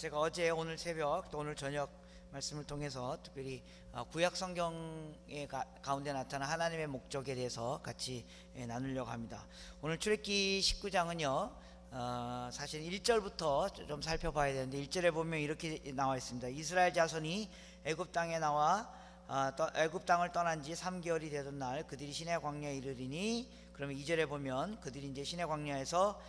제가 어제 오늘 새벽 또 오늘 저녁 말씀을 통해서 특별히 구약 성경의 가운데 나타난 하나님의 목적에 대해서 같이 나누려고 합니다. 오늘 출애굽기 19장은요 사실 1절부터 좀 살펴봐야 되는데 1절에 보면 이렇게 나와 있습니다. 이스라엘 자손이 애굽 땅에 나와 애굽 땅을 떠난 지 3개월이 되던 날 그들이 시내 광야에 이르리니, 그러면 2절에 보면 그들이 이제 시내 광야에서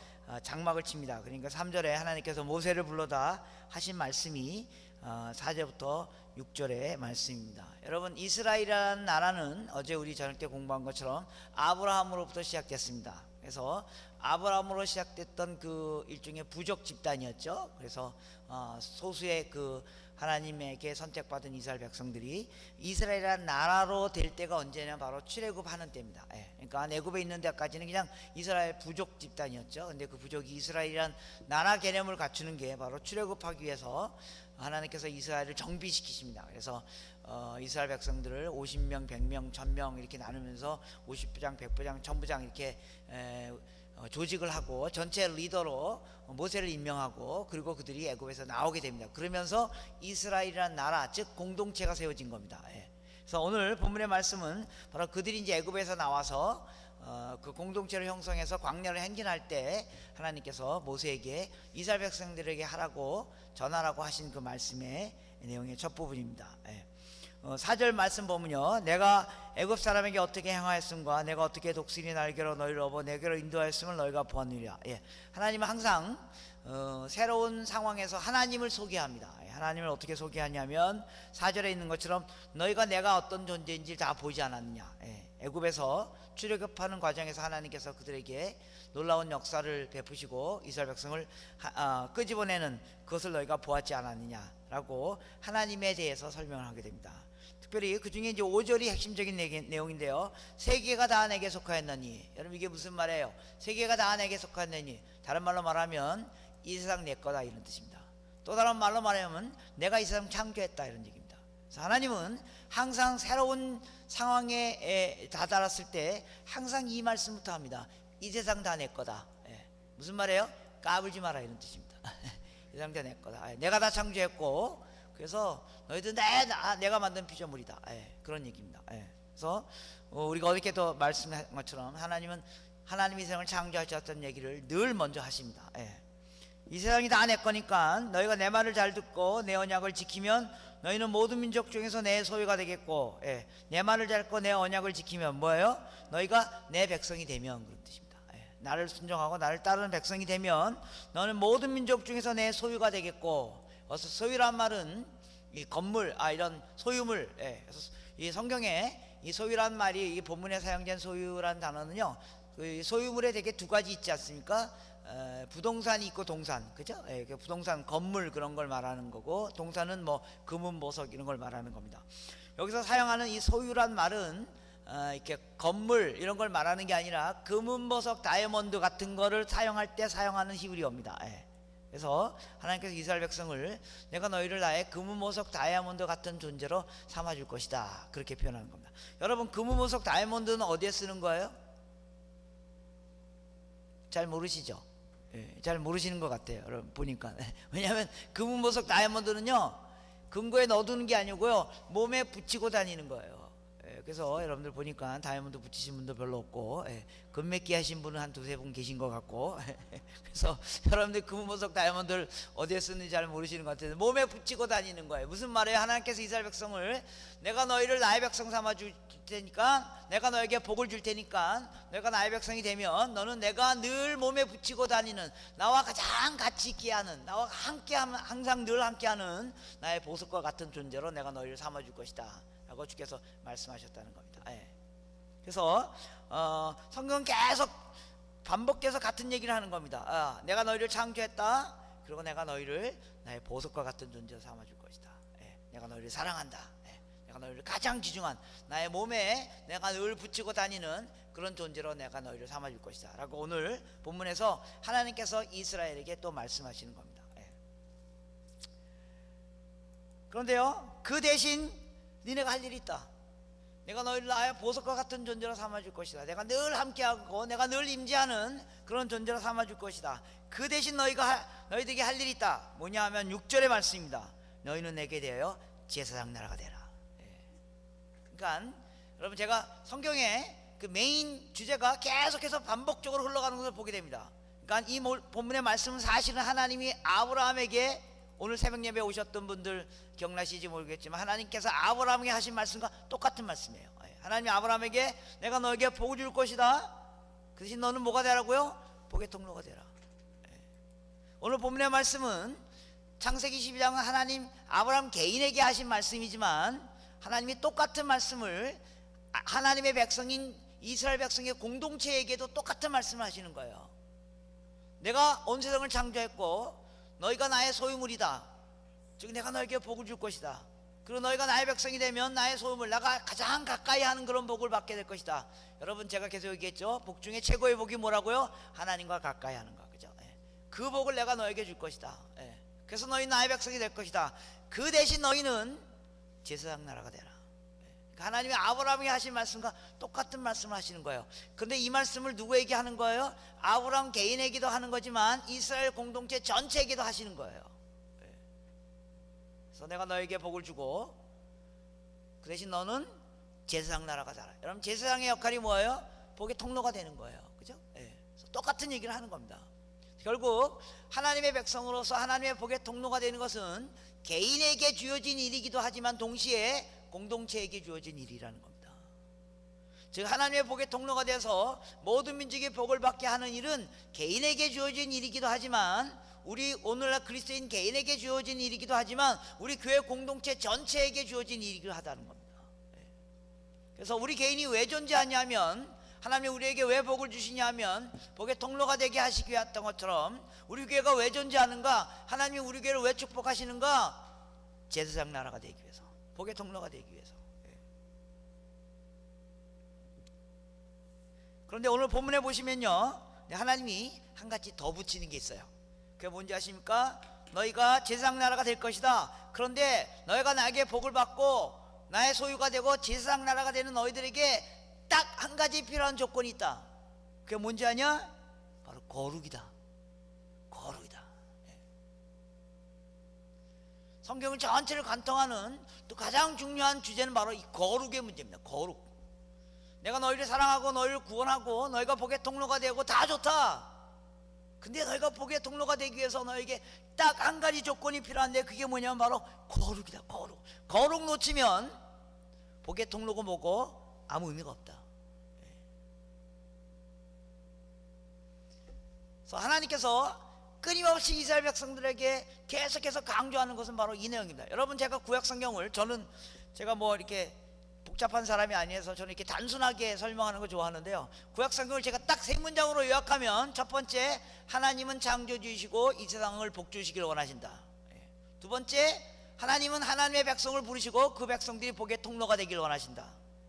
장막을 칩니다. 그러니까 3절에 하나님께서 모세를 불러다 하신 말씀이 4절부터 6절의 말씀입니다. 여러분, 이스라엘이라는 나라는 어제 우리 저녁 때 공부한 것처럼 아브라함으로부터 시작됐습니다. 그래서 아브라함으로 시작됐던 그 일종의 부족 집단이었죠. 그래서 소수의 그 하나님에게 선택받은 이스라엘 백성들이 이스라엘이라는 나라로 될 때가 언제냐, 바로 출애굽하는 때입니다. 그러니까 애굽에 있는 데까지는 그냥 이스라엘 부족 집단이었죠. 근데 그 부족이 이스라엘이라는 나라 개념을 갖추는 게 바로 출애굽하기 위해서 하나님께서 이스라엘을 정비시키십니다. 그래서 이스라엘 백성들을 50명, 100명, 1000명 이렇게 나누면서 50부장, 100부장, 1000부장 이렇게 조직을 하고 전체 리더로 모세를 임명하고, 그리고 그들이 애굽에서 나오게 됩니다. 그러면서 이스라엘이라는 나라, 즉 공동체가 세워진 겁니다. 그래서 오늘 본문의 말씀은 바로 그들이 이제 애굽에서 나와서 그 공동체를 형성해서 광야를 행진할 때 하나님께서 모세에게 이스라엘 백성들에게 하라고 전하라고 하신 그 말씀의 내용의 첫 부분입니다. 4절 말씀 보면요, 내가 애굽 사람에게 어떻게 행하였음과 내가 어떻게 독수리 날개로 너희를 업어 내게로 인도하였음을 너희가 보았느니라. 하나님은 항상 새로운 상황에서 하나님을 소개합니다. 하나님을 어떻게 소개하냐면 4절에 있는 것처럼 너희가 내가 어떤 존재인지 다 보지 않았느냐. 애굽에서 출애굽하는 과정에서 하나님께서 그들에게 놀라운 역사를 베푸시고 이스라엘 백성을 끄집어내는 그것을 너희가 보았지 않았느냐라고 하나님에 대해서 설명을 하게 됩니다. 특별히 그 중에 이제 5절이 핵심적인 내용인데요. 세계가 다 내게 속하였느니, 여러분 이게 무슨 말이에요? 세계가 다 내게 속하였느니, 다른 말로 말하면 이 세상 내 거다, 이런 뜻입니다. 또 다른 말로 말하면 내가 이 세상 창조했다, 이런 얘기입니다. 그래서 하나님은 항상 새로운 상황에 다다랐을 때 항상 이 말씀부터 합니다. 이 세상 다 내 거다. 무슨 말이에요? 까불지 마라, 이런 뜻입니다. 이 세상 다 내 거다. 내가 다 창조했고, 그래서 너희들 내가 만든 피조물이다. 그런 얘기입니다. 그래서 우리가 어저께도 말씀한 것처럼 하나님은 하나님이 세상을 창조하셨다는 얘기를 늘 먼저 하십니다. 이 세상이 다 내 거니까 너희가 내 말을 잘 듣고 내 언약을 지키면 너희는 모든 민족 중에서 내 소유가 되겠고, 내 말을 잘 듣고 내 언약을 지키면 뭐예요? 너희가 내 백성이 되면, 그런 뜻입니다. 나를 순종하고 나를 따르는 백성이 되면 너는 모든 민족 중에서 내 소유가 되겠고, 소유란 말은 이 건물, 이런 소유물. 그래서 이 성경에 이 소유란 말이, 이 본문에 사용된 소유란 단어는요, 그 소유물에 되게 두 가지 있지 않습니까? 부동산이 있고 동산, 그죠? 부동산, 건물, 그런 걸 말하는 거고, 동산은 뭐 금은 보석 이런 걸 말하는 겁니다. 여기서 사용하는 이 소유란 말은 이렇게 건물 이런 걸 말하는 게 아니라 금은 보석, 다이아몬드 같은 거를 사용할 때 사용하는 히브리어입니다. 그래서 하나님께서 이스라엘 백성을 내가 너희를 나의 금은 보석 다이아몬드 같은 존재로 삼아줄 것이다, 그렇게 표현하는 겁니다. 여러분, 금은 보석 다이아몬드는 어디에 쓰는 거예요? 잘 모르시죠? 잘 모르시는 것 같아요, 여러분 보니까. 왜냐하면 금은 보석 다이아몬드는요, 금고에 넣어두는 게 아니고요, 몸에 붙이고 다니는 거예요. 그래서 여러분들 보니까 다이아몬드 붙이신 분도 별로 없고, 금메기 하신 분은 한 두세 분 계신 것 같고, 그래서 여러분들 금은 보석 다이아몬드를 어디에 쓰는지 잘 모르시는 것 같아요. 몸에 붙이고 다니는 거예요. 무슨 말이에요? 하나님께서 이스라엘 백성을 내가 너희를 나의 백성 삼아 줄 테니까, 내가 너에게 복을 줄 테니까 너희가 나의 백성이 되면 너는 내가 늘 몸에 붙이고 다니는, 나와 가장 같이 있게 하는, 나와 함께하면 항상 늘 함께하는 나의 보석과 같은 존재로 내가 너희를 삼아 줄 것이다 라고 주께서 말씀하셨다는 겁니다. 그래서 성경은 계속 반복해서 같은 얘기를 하는 겁니다. 내가 너희를 창조했다, 그리고 내가 너희를 나의 보석과 같은 존재로 삼아줄 것이다. 내가 너희를 사랑한다. 내가 너희를 가장 귀중한 나의 몸에 내가 늘 붙이고 다니는 그런 존재로 내가 너희를 삼아줄 것이다 라고 오늘 본문에서 하나님께서 이스라엘에게 또 말씀하시는 겁니다. 그런데요, 그 대신 니네가 할 일이 있다. 내가 너희를 나의 보석과 같은 존재로 삼아줄 것이다. 내가 늘 함께하고 내가 늘 임재하는 그런 존재로 삼아줄 것이다. 그 대신 너희가 너희들에게 할 일이 있다. 뭐냐 하면 6절의 말씀입니다. 너희는 내게 대하여 제사장 나라가 되라. 그러니까 여러분, 제가 성경에 그 메인 주제가 계속해서 반복적으로 흘러가는 것을 보게 됩니다. 그러니까 이 본문의 말씀은 사실은 하나님이 아브라함에게, 오늘 새벽 예배에 오셨던 분들 기억나시지 모르겠지만 하나님께서 아브라함에게 하신 말씀과 똑같은 말씀이에요. 하나님이 아브라함에게 내가 너에게 복을 줄 것이다. 그 대신 너는 뭐가 되라고요? 복의 통로가 되라. 오늘 본문의 말씀은 창세기 12장은 하나님 아브라함 개인에게 하신 말씀이지만 하나님이 똑같은 말씀을 하나님의 백성인 이스라엘 백성의 공동체에게도 똑같은 말씀을 하시는 거예요. 내가 온 세상을 창조했고 너희가 나의 소유물이다. 즉 내가 너에게 복을 줄 것이다. 그리고 너희가 나의 백성이 되면 나의 소유물, 내가 가장 가까이 하는 그런 복을 받게 될 것이다. 여러분, 제가 계속 얘기했죠. 복 중에 최고의 복이 뭐라고요? 하나님과 가까이 하는 거, 그죠? 그 복을 내가 너에게 줄 것이다. 그래서 너희 나의 백성이 될 것이다. 그 대신 너희는 제사장 나라가 되라. 하나님이 아브라함에게 하신 말씀과 똑같은 말씀을 하시는 거예요. 그런데 이 말씀을 누구에게 하는 거예요? 아브라함 개인에게도 하는 거지만 이스라엘 공동체 전체에게도 하시는 거예요. 그래서 내가 너에게 복을 주고 그 대신 너는 제사장 나라가 되라. 여러분, 제사장의 역할이 뭐예요? 복의 통로가 되는 거예요. 그죠? 그래서 똑같은 얘기를 하는 겁니다. 결국 하나님의 백성으로서 하나님의 복의 통로가 되는 것은 개인에게 주어진 일이기도 하지만 동시에 공동체에게 주어진 일이라는 겁니다. 즉 하나님의 복의 통로가 돼서 모든 민족이 복을 받게 하는 일은 개인에게 주어진 일이기도 하지만, 우리 오늘날 그리스도인 개인에게 주어진 일이기도 하지만 우리 교회 공동체 전체에게 주어진 일이기도 하다는 겁니다. 그래서 우리 개인이 왜 존재하냐면, 하나님이 우리에게 왜 복을 주시냐면 복의 통로가 되게 하시기 위해 했던 것처럼 우리 교회가 왜 존재하는가, 하나님이 우리 교회를 왜 축복하시는가? 제사장 나라가 되기 위해서, 복의 통로가 되기 위해서. 그런데 오늘 본문에 보시면요, 하나님이 한 가지 더 붙이는 게 있어요. 그게 뭔지 아십니까? 너희가 제사장 나라가 될 것이다. 그런데 너희가 나에게 복을 받고 나의 소유가 되고 제사장 나라가 되는 너희들에게 딱 한 가지 필요한 조건이 있다. 그게 뭔지 아냐? 바로 거룩이다. 거룩이다. 성경을 전체를 관통하는 또 가장 중요한 주제는 바로 이 거룩의 문제입니다. 거룩. 내가 너희를 사랑하고 너희를 구원하고 너희가 복의 통로가 되고 다 좋다. 근데 너희가 복의 통로가 되기 위해서 너에게 딱 한 가지 조건이 필요한데, 그게 뭐냐면 바로 거룩이다. 거룩. 거룩 놓치면 복의 통로가 뭐고 아무 의미가 없다. 그래서 하나님께서 끊임없이 이스라엘 백성들에게 계속해서 강조하는 것은 바로 이 내용입니다. 여러분, 제가 구약 성경을, 제가 뭐 이렇게 복잡한 사람이 아니어서 저는 이렇게 단순하게 설명하는 거 좋아하는데요, 구약 성경을 제가 딱 세 문장으로 요약하면, 첫 번째, 하나님은 창조주이시고 이 세상을 복주시기를 원하신다. 두 번째, 하나님은 하나님의 백성을 부르시고 그 백성들이 복의 통로가 되기를 원하신다.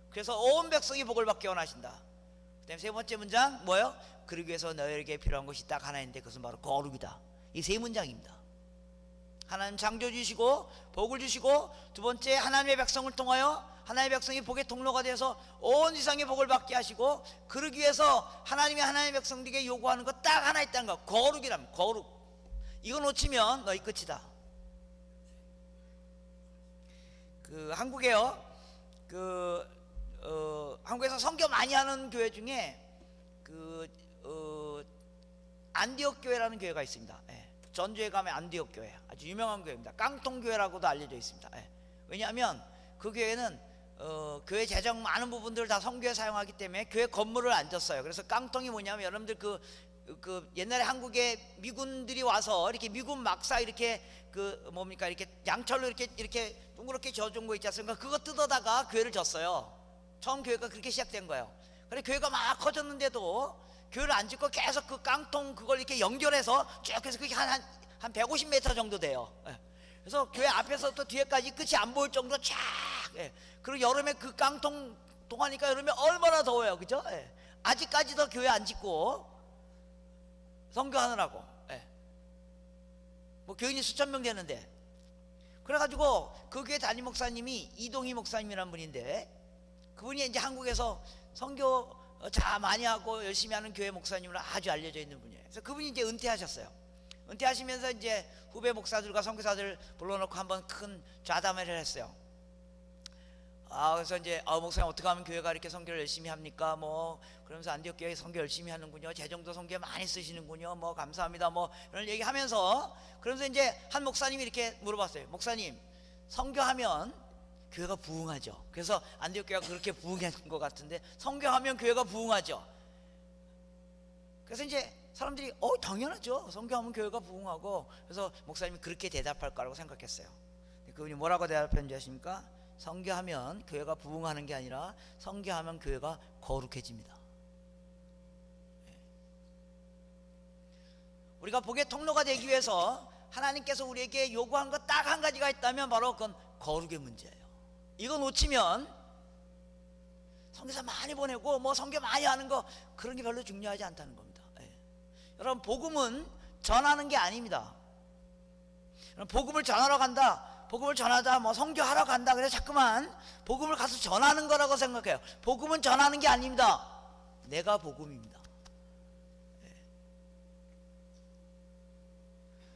그래서 온 백성이 복을 받기 원하신다. 그 다음에 세 번째 문장 뭐예요? 그러기 위해서 너희에게 필요한 것이 딱 하나인데 그것은 바로 거룩이다. 이 세 문장입니다. 하나님 창조주시고 복을 주시고, 두 번째 하나님의 백성을 통하여 하나님의 백성이 복의 통로가 되어서 온 세상의 복을 받게 하시고, 그러기 위해서 하나님이 하나님의 백성들에게 요구하는 것 딱 하나 있다는 거, 거룩이랍니다. 거룩. 이거 놓치면 너희 끝이다. 한국에요, 한국에서 선교 많이 하는 교회 중에 안디옥 교회라는 교회가 있습니다. 전주에 가면 안디옥 교회, 아주 유명한 교회입니다. 깡통 교회라고도 알려져 있습니다. 왜냐하면 그 교회는 교회 재정 많은 부분들을 다 선교에 사용하기 때문에 교회 건물을 안 졌어요. 그래서 깡통이 뭐냐면, 여러분들 옛날에 한국에 미군들이 와서 이렇게 미군 막사 이렇게 이렇게 양철로 이렇게 동그랗게 져준 거 있지 않습니까? 그거 뜯어다가 교회를 졌어요. 처음 교회가 그렇게 시작된 거예요. 그래 교회가 막 커졌는데도 교회를 안 짓고 계속 그 깡통 그걸 이렇게 연결해서 쭉 해서 그게 한 150m 정도 돼요. 그래서 교회 앞에서부터 뒤에까지 끝이 안 보일 정도로 쫙. 그리고 여름에 그 깡통 동하니까 여름에 얼마나 더워요, 그죠? 아직까지도 교회 안 짓고 선교하느라고. 뭐 교인이 수천 명 되는데. 그래가지고 그 교회 담임 목사님이 이동희 목사님이라는 분인데, 그분이 이제 한국에서 선교 많이 하고 열심히 하는 교회 목사님으로 아주 알려져 있는 분이에요. 그래서 그분이 이제 은퇴하셨어요. 은퇴하시면서 이제 후배 목사들과 선교사들 불러놓고 한번 큰 좌담회를 했어요. 그래서 이제 목사님 어떻게 하면 교회가 이렇게 선교를 열심히 합니까? 뭐 그러면서 안디옥 교회 선교 열심히 하는군요. 재정도 선교에 많이 쓰시는군요. 뭐 감사합니다. 뭐 이런 얘기하면서 그러면서 이제 한 목사님이 이렇게 물어봤어요. 목사님, 선교하면 교회가 부흥하죠. 그래서 안디옥 교회가 그렇게 부흥한 것 같은데 선교하면 교회가 부흥하죠. 그래서 이제 사람들이 당연하죠. 선교하면 교회가 부흥하고. 그래서 목사님이 그렇게 대답할 거라고 생각했어요. 그분이 뭐라고 대답했는지 아십니까? 선교하면 교회가 부흥하는 게 아니라 선교하면 교회가 거룩해집니다. 우리가 복의 통로가 되기 위해서 하나님께서 우리에게 요구한 것 딱 한 가지가 있다면 바로 그건 거룩의 문제예요. 이거 놓치면 선교사 많이 보내고 뭐 선교 많이 하는 거 그런 게 별로 중요하지 않다는 겁니다. 여러분, 복음은 전하는 게 아닙니다. 복음을 전하러 간다, 복음을 전하다, 뭐 선교하러 간다, 그래서 자꾸만 복음을 가서 전하는 거라고 생각해요. 복음은 전하는 게 아닙니다. 내가 복음입니다.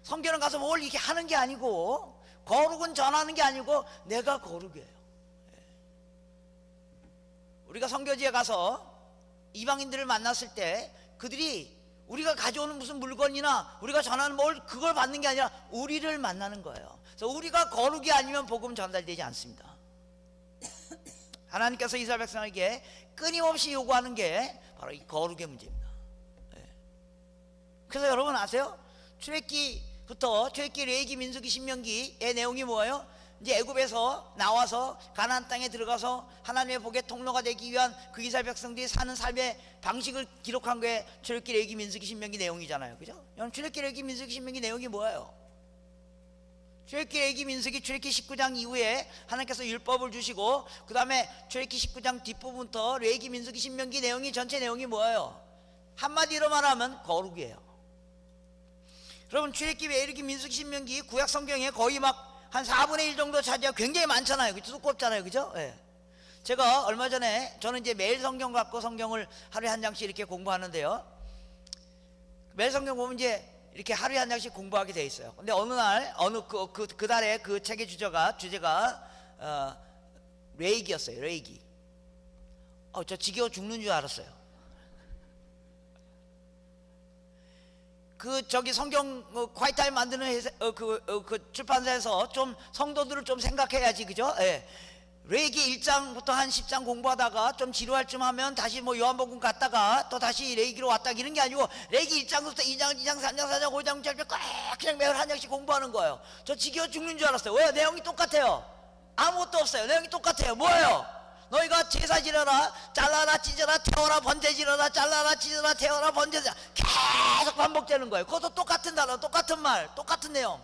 선교는 가서 뭘 이렇게 하는 게 아니고, 거룩은 전하는 게 아니고 내가 거룩이에요. 우리가 선교지에 가서 이방인들을 만났을 때 그들이 우리가 가져오는 무슨 물건이나 우리가 전하는 뭘 그걸 받는 게 아니라 우리를 만나는 거예요. 그래서 우리가 거룩이 아니면 복음 전달되지 않습니다. 하나님께서 이스라엘 백성에게 끊임없이 요구하는 게 바로 이 거룩의 문제입니다. 그래서 여러분 아세요? 출애굽기부터 출애굽기, 레위기, 민수기, 신명기의 내용이 뭐예요? 이제 애굽에서 나와서 가나안 땅에 들어가서 하나님의 복의 통로가 되기 위한 그 이스라엘 백성들이 사는 삶의 방식을 기록한 게 출애굽기, 레위기, 민수기, 신명기 내용이잖아요. 그죠? 여러분, 출애굽기, 레위기, 민수기, 신명기 내용이 뭐예요? 출애굽기, 레위기, 민수기, 출애굽기 19장 이후에 하나님께서 율법을 주시고 그 다음에 출애굽기 19장 뒷부분부터 레위기, 민수기, 신명기 내용이 전체 내용이 뭐예요? 한마디로 말하면 거룩이에요. 여러분, 출애굽기, 레위기, 민수기, 신명기 구약 성경에 거의 막 한 4분의 1 정도 차지하고 굉장히 많잖아요. 두껍잖아요. 그죠? 예. 제가 얼마 전에, 저는 이제 매일 성경 갖고 성경을 하루에 한 장씩 이렇게 공부하는데요. 매일 성경 보면 이제 이렇게 하루에 한 장씩 공부하게 돼 있어요. 근데 어느 날, 그 달에 그 책의 주제가 레위기였어요. 레위기. 저 지겨워 죽는 줄 알았어요. 성경 콰이타임 만드는 그 출판사에서 좀 성도들을 좀 생각해야지, 그죠? 예. 레위기 1장부터 한 10장 공부하다가 좀 지루할 쯤 하면 다시 뭐 요한복음 갔다가 또 다시 레위기로 왔다, 이런 게 아니고 레위기 1장부터 2장, 3장, 4장, 5장, 6장 꼭 그냥 매일 한 장씩 공부하는 거예요. 저 지겨워 죽는 줄 알았어요. 왜요? 내용이 똑같아요. 아무것도 없어요. 내용이 똑같아요. 뭐예요? 너희가 제사 지내라, 잘라라, 찢어라, 태워라, 번제지어라, 잘라라, 찢어라, 태워라, 번제지어라, 계속 반복되는 거예요. 그것도 똑같은 단어, 똑같은 말, 똑같은 내용.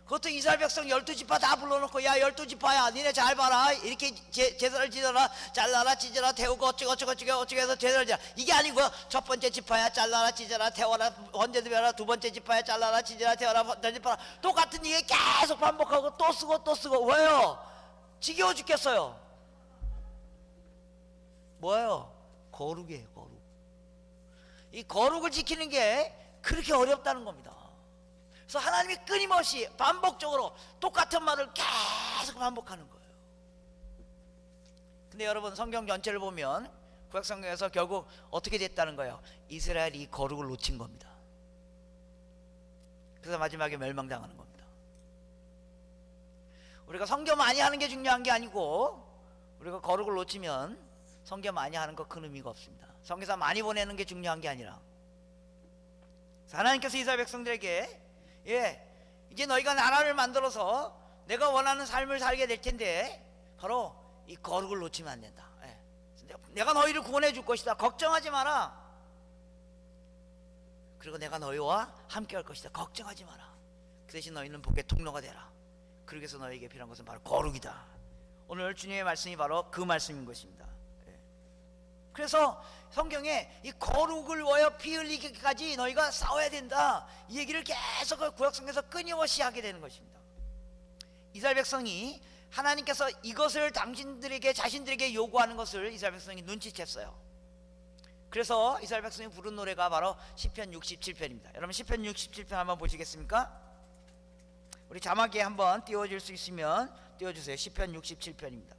그것도 이스라엘 백성 12지파 다 불러놓고, 야 12지파야 니네 잘 봐라, 이렇게 제사를 지어라, 잘라라, 찢어라, 태우고 어쩌고 해서 제사를 지어라. 이게 아니고 첫 번째 지파야 잘라라, 찢어라, 태워라, 번제 드려라, 두 번째 지파야 잘라라, 찢어라, 태워라, 번제 드려라. 똑같은 얘기 계속 반복하고 또 쓰고. 왜요? 지겨워 죽겠어요. 뭐예요? 거룩이에요. 거룩. 이 거룩을 지키는 게 그렇게 어렵다는 겁니다. 그래서 하나님이 끊임없이 반복적으로 똑같은 말을 계속 반복하는 거예요. 근데 여러분, 성경 전체를 보면 구약 성경에서 결국 어떻게 됐다는 거예요? 이스라엘이 거룩을 놓친 겁니다. 그래서 마지막에 멸망당하는 겁니다. 우리가 선교 많이 하는 게 중요한 게 아니고, 우리가 거룩을 놓치면 선교 많이 하는 거 큰 의미가 없습니다. 선교사 많이 보내는 게 중요한 게 아니라, 하나님께서 이스라엘 백성들에게 이제 너희가 나라를 만들어서 내가 원하는 삶을 살게 될 텐데 바로 이 거룩을 놓치면 안 된다. 내가 너희를 구원해 줄 것이다. 걱정하지 마라. 그리고 내가 너희와 함께 할 것이다. 걱정하지 마라. 그 대신 너희는 복의 통로가 되라. 그러기 위해서 너희에게 필요한 것은 바로 거룩이다. 오늘 주님의 말씀이 바로 그 말씀인 것입니다. 그래서 성경에 이 거룩을 위하여 피 흘리기까지 너희가 싸워야 된다, 이 얘기를 계속 구약성경에서 끊임없이 하게 되는 것입니다. 이스라엘 백성이 하나님께서 이것을 자신들에게 요구하는 것을 이스라엘 백성이 눈치챘어요. 그래서 이스라엘 백성이 부른 노래가 바로 시편 67편입니다. 여러분 시편 67편 한번 보시겠습니까? 우리 자막에 한번 띄워줄 수 있으면 띄워주세요. 시편 67편입니다.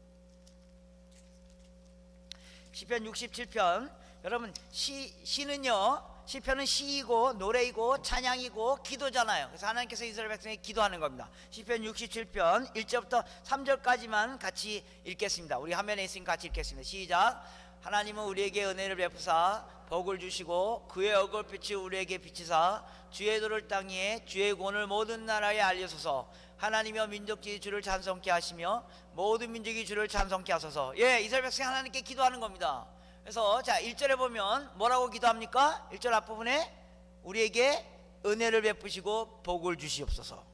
시편 67편. 여러분 시는요, 시편은 시이고 노래이고 찬양이고 기도잖아요. 그래서 하나님께서 이스라엘 백성에게 기도하는 겁니다. 시편 67편 1절부터 3절까지만 같이 읽겠습니다. 우리 화면에 있으니까 같이 읽겠습니다. 시작. 하나님은 우리에게 은혜를 베푸사 복을 주시고 그의 얼굴빛이 우리에게 비치사 주의 도를 땅 위에 주의 권을 모든 나라에 알려소서. 하나님이여 민족들이 주를 찬송케 하시며 모든 민족이 주를 찬송케 하소서. 예, 이스라엘 백성이 하나님께 기도하는 겁니다. 그래서 자 1절에 보면 뭐라고 기도합니까? 1절 앞부분에 우리에게 은혜를 베푸시고 복을 주시옵소서.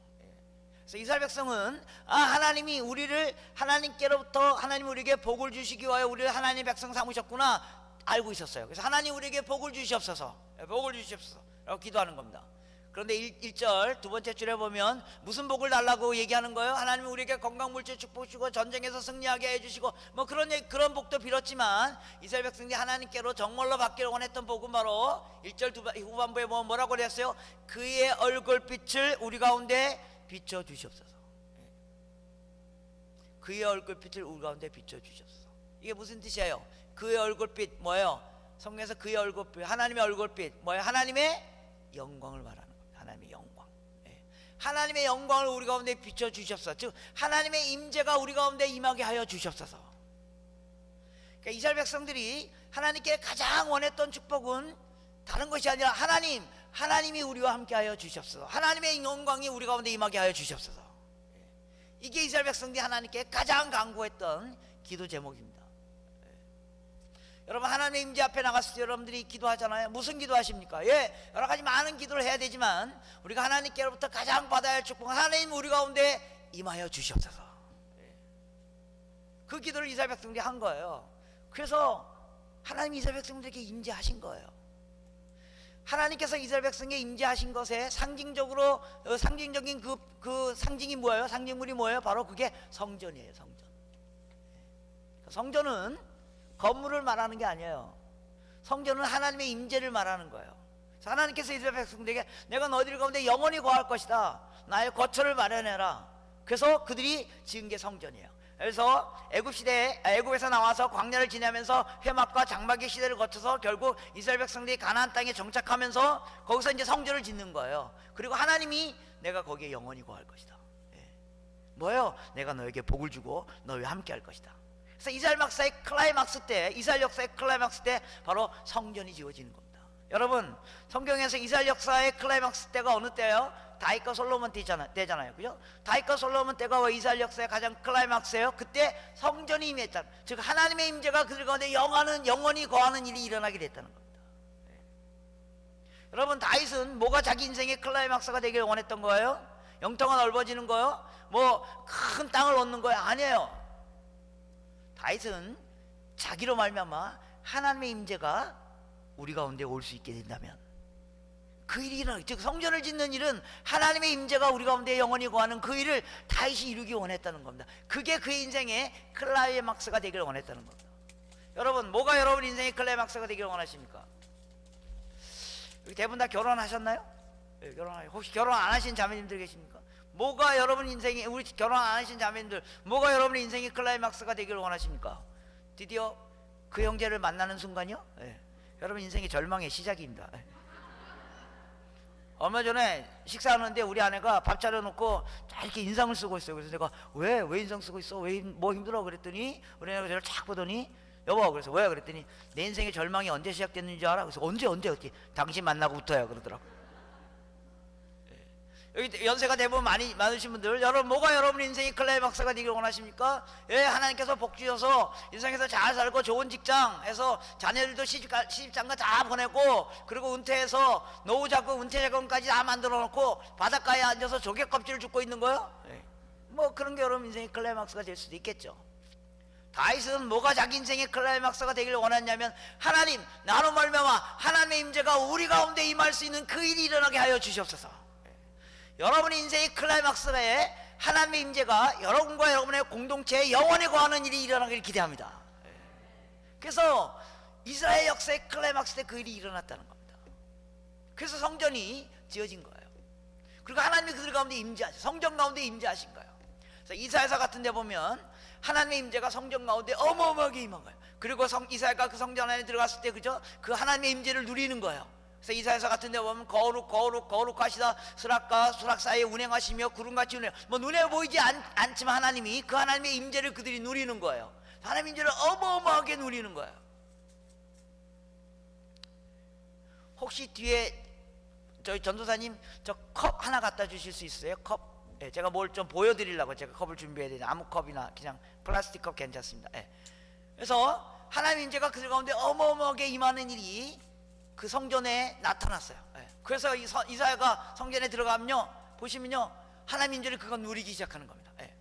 그래서 이스라엘 백성은 하나님이 우리를 하나님께로부터 하나님 우리에게 복을 주시기 위하여 우리를 하나님의 백성 삼으셨구나 알고 있었어요. 그래서 하나님 우리에게 복을 주시옵소서, 복을 주시옵소서 라고 기도하는 겁니다. 그런데 1절 두 번째 줄에 보면 무슨 복을 달라고 얘기하는 거예요? 하나님이 우리에게 건강 물질 축복 주시고 전쟁에서 승리하게 해주시고 뭐 그런 복도 빌었지만 이스라엘 백성들이 하나님께로 정말로 받기를 원했던 복은 바로 1절 후반부에 보면 뭐라고 그랬어요? 그의 얼굴빛을 우리 가운데 비춰 주시옵소서. 그의 얼굴빛을 우리 가운데 비춰 주시옵소서. 이게 무슨 뜻이에요? 그의 얼굴빛 뭐예요? 성경에서 그의 얼굴빛, 하나님의 얼굴빛 뭐예요? 하나님의 영광을 말하는 겁니다. 하나님의 영광. 하나님의 영광을 우리 가운데 비춰 주시옵소서. 즉 하나님의 임재가 우리 가운데 임하게 하여 주시옵소서. 그러니까 이스라엘 백성들이 하나님께 가장 원했던 축복은 다른 것이 아니라 하나님이 우리와 함께 하여 주시옵소서. 하나님의 영광이 우리 가운데 임하게 하여 주시옵소서. 이게 이스라엘 백성들이 하나님께 가장 간구했던 기도 제목입니다. 여러분 하나님의 임재 앞에 나갔을 때 여러분들이 기도하잖아요. 무슨 기도하십니까? 예, 여러 가지 많은 기도를 해야 되지만 우리가 하나님께로부터 가장 받아야 할 축복은 하나님 우리 가운데 임하여 주시옵소서. 그 기도를 이스라엘 백성들이 한 거예요. 그래서 하나님이 이스라엘 백성들에게 임재하신 거예요. 하나님께서 이스라엘 백성에게 임재하신 것에 상징적인 그 상징이 뭐예요? 상징물이 뭐예요? 바로 그게 성전이에요. 성전. 성전은 건물을 말하는 게 아니에요. 성전은 하나님의 임재를 말하는 거예요. 하나님께서 이스라엘 백성들에게 내가 너희들 가운데 영원히 거할 것이다. 나의 거처를 마련해라. 그래서 그들이 지은 게 성전이에요. 그래서 애굽에서 나와서 광야를 지나면서 회막과 장막의 시대를 거쳐서 결국 이스라엘 백성들이 가나안 땅에 정착하면서 거기서 이제 성전을 짓는 거예요. 그리고 하나님이 내가 거기에 영원히 거할 것이다. 뭐예요? 내가 너에게 복을 주고 너희와 함께 할 것이다. 그래서 이스라엘 역사의 클라이막스 때 바로 성전이 지어지는 겁니다. 여러분 성경에서 이스라엘 역사의 클라이막스 때가 어느 때예요? 다윗과 솔로몬 때잖아요. 그죠? 다윗과 솔로몬 때가 왜 이스라엘 역사의 가장 클라이막스예요? 그때 성전이 임했다. 즉 하나님의 임재가 그들 가운데 영원히 거하는 일이 일어나게 됐다는 겁니다. 여러분 다윗은 뭐가 자기 인생의 클라이막스가 되기를 원했던 거예요? 영토가 넓어지는 거요? 뭐 큰 땅을 얻는 거예요? 아니에요. 다윗은 자기로 말미암아 하나님의 임재가 우리 가운데 올 수 있게 된다면 그 일이 일어나기, 즉 성전을 짓는 일은 하나님의 임재가 우리 가운데 영원히 거하는 그 일을 다윗이 이루기 원했다는 겁니다. 그게 그의 인생의 클라이막스가 되기를 원했다는 겁니다. 여러분 뭐가 여러분 인생의 클라이막스가 되기를 원하십니까? 여기 대부분 다 결혼하셨나요? 혹시 결혼 안 하신 자매님들 계십니까? 뭐가 여러분 인생이, 우리 결혼 안 하신 자매님들 뭐가 여러분의 인생의 클라이막스가 되기를 원하십니까? 드디어 그 형제를 만나는 순간이요? 여러분 인생의 절망의 시작입니다. 얼마 전에 식사하는데 우리 아내가 밥 차려놓고 이렇게 인상을 쓰고 있어요. 그래서 내가 왜 인상 쓰고 있어? 뭐 힘들어? 그랬더니 우리 아내가 저를 쫙 보더니 여보, 그래서 왜? 그랬더니 내 인생의 절망이 언제 시작됐는지 알아? 그래서 언제 어떻게 당신 만나고부터야 그러더라고. 여기 연세가 대부분 많으신 분들, 여러분 뭐가 여러분 인생의 클라이막스가 되기를 원하십니까? 하나님께서 복 주셔서 인생에서 잘 살고 좋은 직장에서 자녀들도 시집장가 다 보내고 그리고 은퇴해서 노후자금 은퇴자금까지 다 만들어 놓고 바닷가에 앉아서 조개 껍질을 줍고 있는 거요? 뭐 그런 게 여러분 인생의 클라이막스가 될 수도 있겠죠. 다윗은 뭐가 자기 인생의 클라이막스가 되기를 원했냐면 하나님, 나로 말미암아 하나님의 임재가 우리 가운데 임할 수 있는 그 일이 일어나게 하여 주시옵소서. 여러분의 인생의 클라이막스에 하나님의 임재가 여러분과 여러분의 공동체에 영원히 거하는 일이 일어나기를 기대합니다. 그래서 이스라엘 역사의 클라이막스 때 그 일이 일어났다는 겁니다. 그래서 성전이 지어진 거예요. 그리고 하나님이 그들 가운데 임재하시, 성전 가운데 임재하신 거예요. 그래서 이사야서 같은 데 보면 하나님의 임재가 성전 가운데 어마어마하게 임한 거예요. 그리고 이사야가 그 성전 안에 들어갔을 때, 그죠? 그 하나님의 임재를 누리는 거예요. 그래서 이사야서 같은 데 보면 거룩하시다 수락과 수락 사이에 운행하시며 구름같이 운행, 뭐 눈에 보이지 않지만 하나님이 그 하나님의 임재를 그들이 누리는 거예요. 하나님의 임재를 어마어마하게 누리는 거예요. 혹시 뒤에 저희 전도사님 저 컵 하나 갖다 주실 수 있어요? 컵. 예, 제가 뭘 좀 보여드리려고 제가 컵을 준비해야 되는데 아무 컵이나 그냥 플라스틱 컵 괜찮습니다. 예. 그래서 하나님의 임재가 그들 가운데 어마어마하게 임하는 일이 그 성전에 나타났어요. 예. 그래서 이사야가 성전에 들어가면요, 보시면요, 하나님의 임재를 그건 누리기 시작하는 겁니다. 예.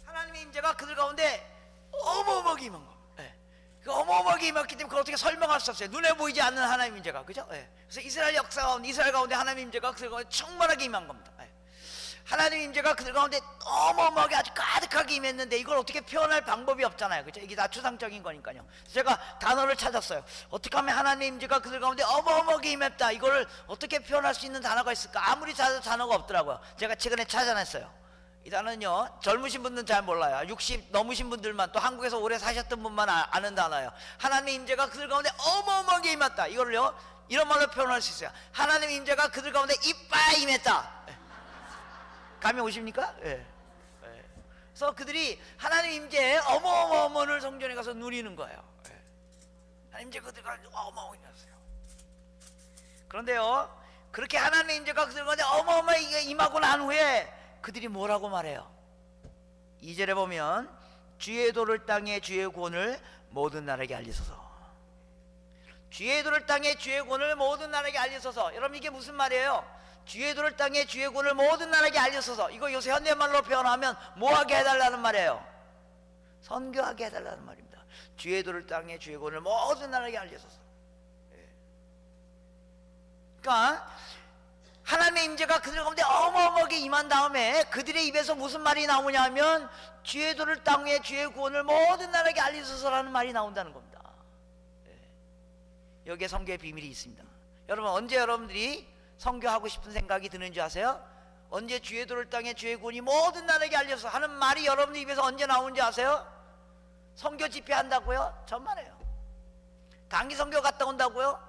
하나님의 임재가 그들 가운데 어마어마하게 임한 겁니다. 그 어마어마하게 임했기 때문에 그걸 어떻게 설명할 수 없어요. 눈에 보이지 않는 하나님의 임재가, 그죠? 예. 그래서 이스라엘 역사 가운데, 이스라엘 가운데 하나님의 임재가 그들 가운데 충만하게 임한 겁니다. 예. 하나님의 임재가 그들 가운데 어마어마하게 아주 가득하게 임했는데 이걸 어떻게 표현할 방법이 없잖아요, 그죠? 이게 다 추상적인 거니까요. 제가 단어를 찾았어요. 어떻게 하면 하나님의 임재가 그들 가운데 어마어마하게 임했다, 이거를 어떻게 표현할 수 있는 단어가 있을까? 아무리 찾아도 단어가 없더라고요. 제가 최근에 찾아냈어요. 이 단어는요, 젊으신 분들은 잘 몰라요. 60 넘으신 분들만, 또 한국에서 오래 사셨던 분만 아는 단어예요. 하나님의 임재가 그들 가운데 어마어마하게 임했다. 이거를요, 이런 말로 표현할 수 있어요. 하나님의 임재가 그들 가운데 이빠이 임했다. 감이 오십니까? 예. 예. 그래서 그들이 하나님의 임재의 어마어마함을 성전에 가서 누리는 거예요. 예. 하나님 임재 그들 가운데 어마어마하게 임했어요. 그런데요, 그렇게 하나님의 임재가 그들 가운데 어마어마하게 임하고 난 후에 그들이 뭐라고 말해요? 2절에 보면 주의 도를 땅에 주의 구원을 모든 나라에게 알리소서. 주의 도를 땅에 주의 구원을 모든 나라에게 알리소서. 여러분, 이게 무슨 말이에요? 주의 도를 땅에 주의 구원을 모든 나라에게 알리소서. 이거 요새 현대말로 표현하면 뭐하게 해달라는 말이에요? 선교하게 해달라는 말입니다. 주의 도를 땅에 주의 구원을 모든 나라에게 알리소서. 그러니까 하나님의 임재가 그들 가운데 어마어마하게 임한 다음에 그들의 입에서 무슨 말이 나오냐 하면 주의 도를 땅에 주의 구원을 모든 나라에게 알리소서라는 말이 나온다는 겁니다. 여기에 선교의 비밀이 있습니다. 여러분, 언제 여러분들이 선교하고 싶은 생각이 드는 줄 아세요? 언제 주의 도를 땅에 주의 구원이 모든 나라에게 알려서 하는 말이 여러분들 입에서 언제 나오는지 아세요? 선교 집회 한다고요? 천만에요. 단기 선교 갔다 온다고요?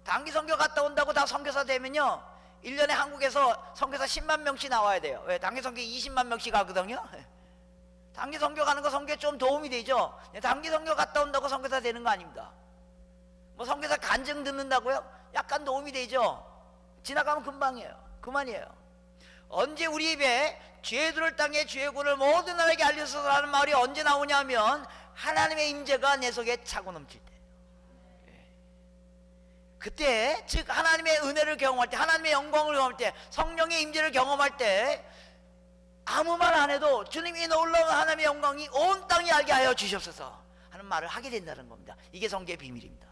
단기 선교 갔다 온다고 다 선교사 되면요, 1년에 한국에서 선교사 10만 명씩 나와야 돼요. 왜? 단기 선교 20만 명씩 가거든요. 단기 선교 가는 거 선교에 좀 도움이 되죠. 단기 선교 갔다 온다고 선교사 되는 거 아닙니다. 뭐 선교사 간증 듣는다고요? 약간 도움이 되죠. 지나가면 금방이에요. 그만이에요. 언제 우리 입에 주의 도를 땅에 주의 구원을 모든 나라에게 알려서라는 말이 언제 나오냐면 하나님의 임재가 내 속에 차고 넘칠 때, 그때, 즉 하나님의 은혜를 경험할 때, 하나님의 영광을 경험할 때, 성령의 임재를 경험할 때 아무 말 안 해도 주님이 놀라운 하나님의 영광이 온 땅이 알게 하여 주시옵소서 하는 말을 하게 된다는 겁니다. 이게 선교의 비밀입니다.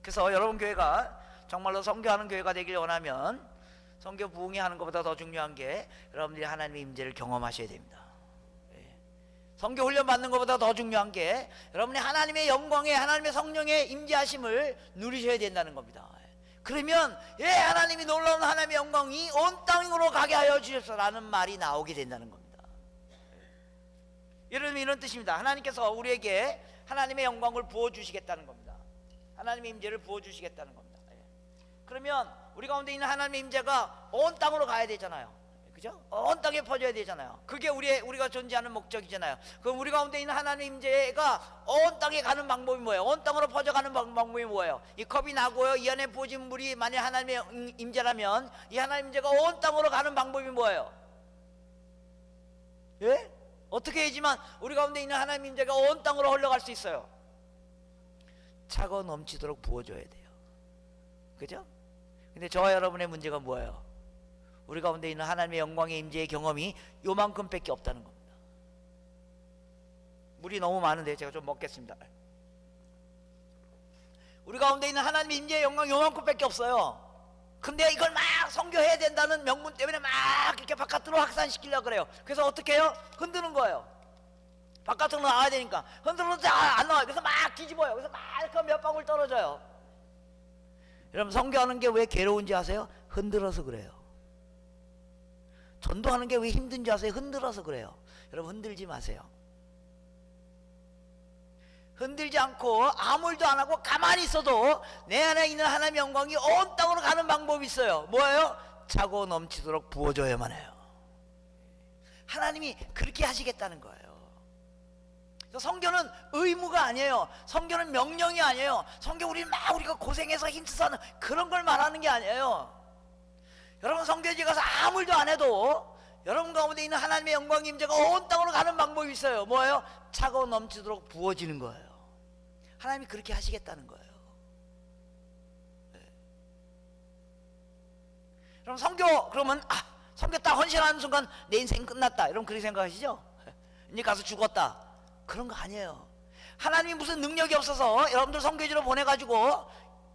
그래서 여러분 교회가 정말로 선교하는 교회가 되길 원하면 선교 부흥회 하는 것보다 더 중요한 게 여러분들이 하나님의 임재를 경험하셔야 됩니다. 선교 훈련 받는 것보다 더 중요한 게 여러분이 하나님의 영광에, 하나님의 성령의 임재하심을 누리셔야 된다는 겁니다. 그러면 하나님이 놀라운 하나님의 영광이 온 땅으로 가게 하여 주셨소라는 말이 나오게 된다는 겁니다. 여러분, 이런 뜻입니다. 하나님께서 우리에게 하나님의 영광을 부어주시겠다는 겁니다. 하나님의 임재를 부어주시겠다는 겁니다. 그러면 우리 가운데 있는 하나님의 임재가 온 땅으로 가야 되잖아요. 그죠? 온 땅에 퍼져야 되잖아요. 그게 우리가 존재하는 목적이잖아요. 그럼 우리 가운데 있는 하나님의 임재가 온 땅에 가는 방법이 뭐예요? 온 땅으로 퍼져가는 방법이 뭐예요? 이 컵이 나고요, 이 안에 부어진 물이 만약 하나님의 임재라면 이 하나님의 임재가 온 땅으로 가는 방법이 뭐예요? 예? 어떻게 해야지만 우리 가운데 있는 하나님의 임재가 온 땅으로 흘러갈 수 있어요? 차고 넘치도록 부어줘야 돼요. 그죠? 근데 저와 여러분의 문제가 뭐예요? 우리 가운데 있는 하나님의 영광의 임재의 경험이 요만큼 밖에 없다는 겁니다. 물이 너무 많은데 제가 좀 먹겠습니다. 우리 가운데 있는 하나님의 임재의 영광이 요만큼 밖에 없어요. 근데 이걸 막 선교해야 된다는 명분 때문에 막 이렇게 바깥으로 확산시키려고 그래요. 그래서 어떻게 해요? 흔드는 거예요. 바깥으로 나와야 되니까 흔들어도 잘 안 나와요. 그래서 막 뒤집어요. 그래서 막 이렇게 몇 방울 떨어져요. 여러분, 선교하는 게 왜 괴로운지 아세요? 흔들어서 그래요. 전도하는 게 왜 힘든지 아세요? 흔들어서 그래요. 여러분, 흔들지 마세요. 흔들지 않고 아무 일도 안 하고 가만히 있어도 내 안에 있는 하나님의 영광이 온 땅으로 가는 방법이 있어요. 뭐예요? 차고 넘치도록 부어줘야만 해요. 하나님이 그렇게 하시겠다는 거예요. 선교는 의무가 아니에요. 선교는 명령이 아니에요. 선교 우리가 고생해서 힘써서 하는 그런 걸 말하는 게 아니에요. 여러분, 선교지에 가서 아무 일도 안 해도 여러분 가운데 있는 하나님의 영광의 임재가 온 땅으로 가는 방법이 있어요. 뭐예요? 차고 넘치도록 부어지는 거예요. 하나님이 그렇게 하시겠다는 거예요. 네. 그럼 선교, 그러면 선교 딱 헌신하는 순간 내 인생 끝났다, 여러분 그렇게 생각하시죠? 이제 가서 죽었다, 그런 거 아니에요. 하나님이 무슨 능력이 없어서 여러분들 선교지로 보내가지고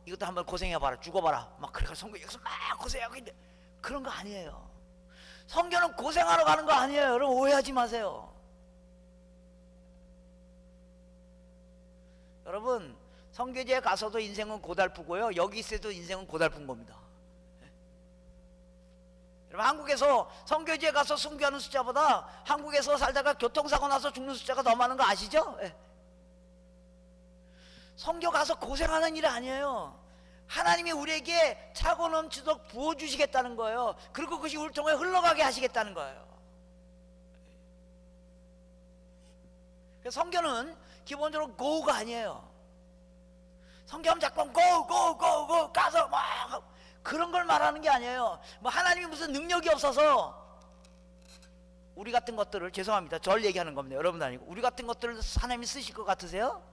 이것도 한번 고생해봐라, 죽어봐라, 막 그래 선교지에서 막 고생하고 있는데 그런 거 아니에요. 선교는 고생하러 가는 거 아니에요. 여러분 오해하지 마세요. 여러분, 선교지에 가서도 인생은 고달프고요, 여기 있어도 인생은 고달픈 겁니다. 여러분, 한국에서 선교지에 가서 순교하는 숫자보다 한국에서 살다가 교통사고 나서 죽는 숫자가 더 많은 거 아시죠? 선교 가서 고생하는 일이 아니에요. 하나님이 우리에게 차고 넘치도록 부어주시겠다는 거예요. 그리고 그것이 우리를 통해 흘러가게 하시겠다는 거예요. 선교는 기본적으로 go가 아니에요. 선교하면 자꾸 go 가서 막 그런 걸 말하는 게 아니에요. 뭐 하나님이 무슨 능력이 없어서 우리 같은 것들을, 죄송합니다, 절 얘기하는 겁니다, 여러분 아니고, 우리 같은 것들을 하나님이 쓰실 것 같으세요?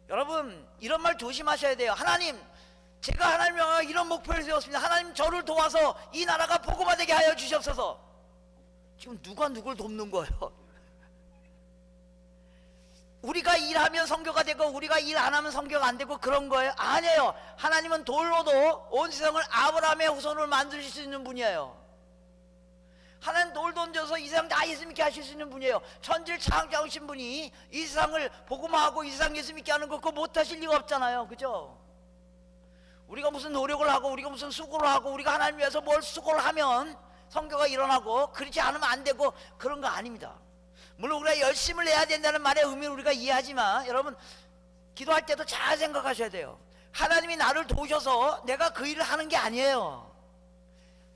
여러분, 이런 말 조심하셔야 돼요. 하나님, 제가 하나님을 향해 이런 목표를 세웠습니다. 하나님, 저를 도와서 이 나라가 복음화 되게 하여 주시옵소서. 지금 누가 누굴 돕는 거예요? 우리가 일하면 선교가 되고 우리가 일 안 하면 선교가 안 되고 그런 거예요? 아니에요. 하나님은 돌로도 온 세상을 아브라함의 후손을 만드실 수 있는 분이에요. 하나님 돌 던져서 이 세상 다 예수 믿게 하실 수 있는 분이에요. 천지를 창조하신 분이 이 세상을 복음화하고 이 세상 예수 믿게 하는 거 그거 못하실 리가 없잖아요. 그죠? 우리가 무슨 노력을 하고 우리가 무슨 수고를 하고 우리가 하나님 위해서 뭘 수고를 하면 선교가 일어나고, 그렇지 않으면 안 되고 그런 거 아닙니다. 물론 우리가 열심을 내야 된다는 말의 의미를 우리가 이해하지만, 여러분 기도할 때도 잘 생각하셔야 돼요. 하나님이 나를 도우셔서 내가 그 일을 하는 게 아니에요.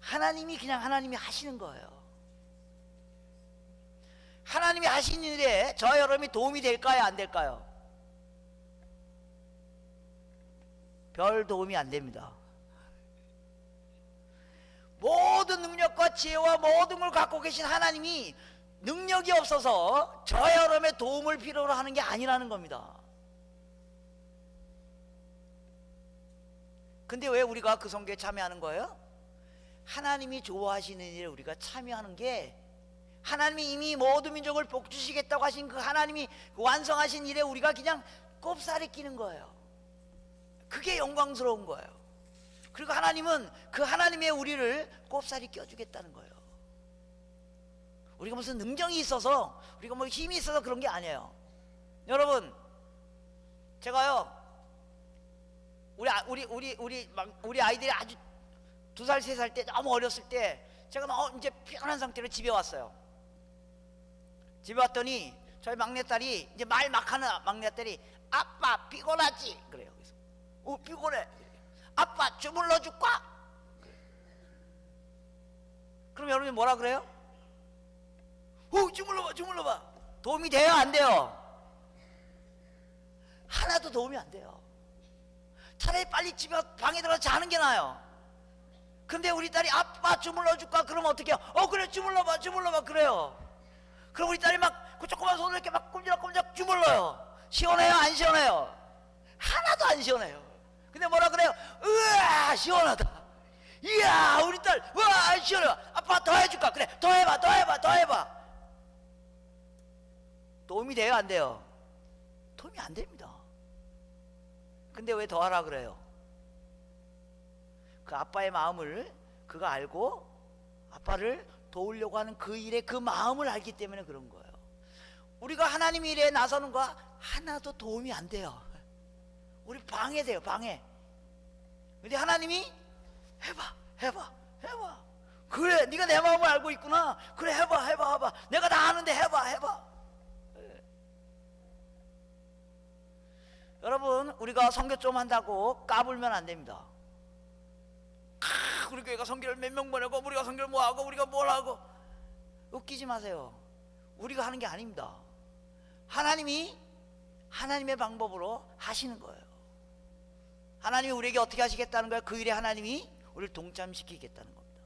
하나님이 그냥 하나님이 하시는 거예요. 하나님이 하신 일에 저 여러분이 도움이 될까요, 안 될까요? 별 도움이 안 됩니다. 모든 능력과 지혜와 모든 걸 갖고 계신 하나님이 능력이 없어서 저 여러분의 도움을 필요로 하는 게 아니라는 겁니다. 근데 왜 우리가 그 선교에 참여하는 거예요? 하나님이 좋아하시는 일에 우리가 참여하는 게, 하나님이 이미 모든 민족을 복주시겠다고 하신 그 하나님이 완성하신 일에 우리가 그냥 꼽살이 끼는 거예요. 그게 영광스러운 거예요. 그리고 하나님은 그 하나님의 우리를 꼽살이 껴주겠다는 거예요. 우리가 무슨 능력이 있어서, 우리가 뭐 힘이 있어서 그런 게 아니에요. 여러분, 제가요, 우리 아이들이 아주 2살, 3살 때, 너무 어렸을 때, 제가 너무 이제 피곤한 상태로 집에 왔어요. 집에 왔더니 저희 막내딸이, 이제 말 막 하는 막내딸이, 아빠 피곤하지? 그래요. 그래서 피곤해. 아빠 주물러 줄까? 그럼 여러분이 뭐라 그래요? 주물러봐. 도움이 돼요, 안 돼요? 하나도 도움이 안 돼요. 차라리 빨리 집에 방에 들어가서 자는 게 나아요. 근데 우리 딸이 아빠 주물러 줄까? 그러면 어떻게 해요? 그래 주물러봐 그래요. 그럼 우리 딸이 막 그 조그만 손을 이렇게 막 꼼지락꼼지락 주물러요. 시원해요, 안 시원해요? 하나도 안 시원해요. 근데 뭐라 그래요? 으아 시원하다. 이야 우리 딸 와 시원해. 아빠 더 해줄까? 그래 더 해봐. 도움이 돼요, 안 돼요? 도움이 안 됩니다. 근데 왜 더 하라 그래요? 그 아빠의 마음을 그가 알고 아빠를 도우려고 하는 그 일의 그 마음을 알기 때문에 그런 거예요. 우리가 하나님 일에 나서는 거 하나도 도움이 안 돼요. 우리 방해돼요, 방해. 근데 하나님이 해봐. 그래, 네가 내 마음을 알고 있구나. 그래, 해봐. 내가 다 아는데 해봐. 여러분, 우리가 선교 좀 한다고 까불면 안 됩니다. 우리 교회가 선교를 몇 명 보내고 우리가 선교를 뭐하고 우리가 뭘 하고, 웃기지 마세요. 우리가 하는 게 아닙니다. 하나님이 하나님의 방법으로 하시는 거예요. 하나님이 우리에게 어떻게 하시겠다는 거예요? 그 일에 하나님이 우리를 동참시키겠다는 겁니다.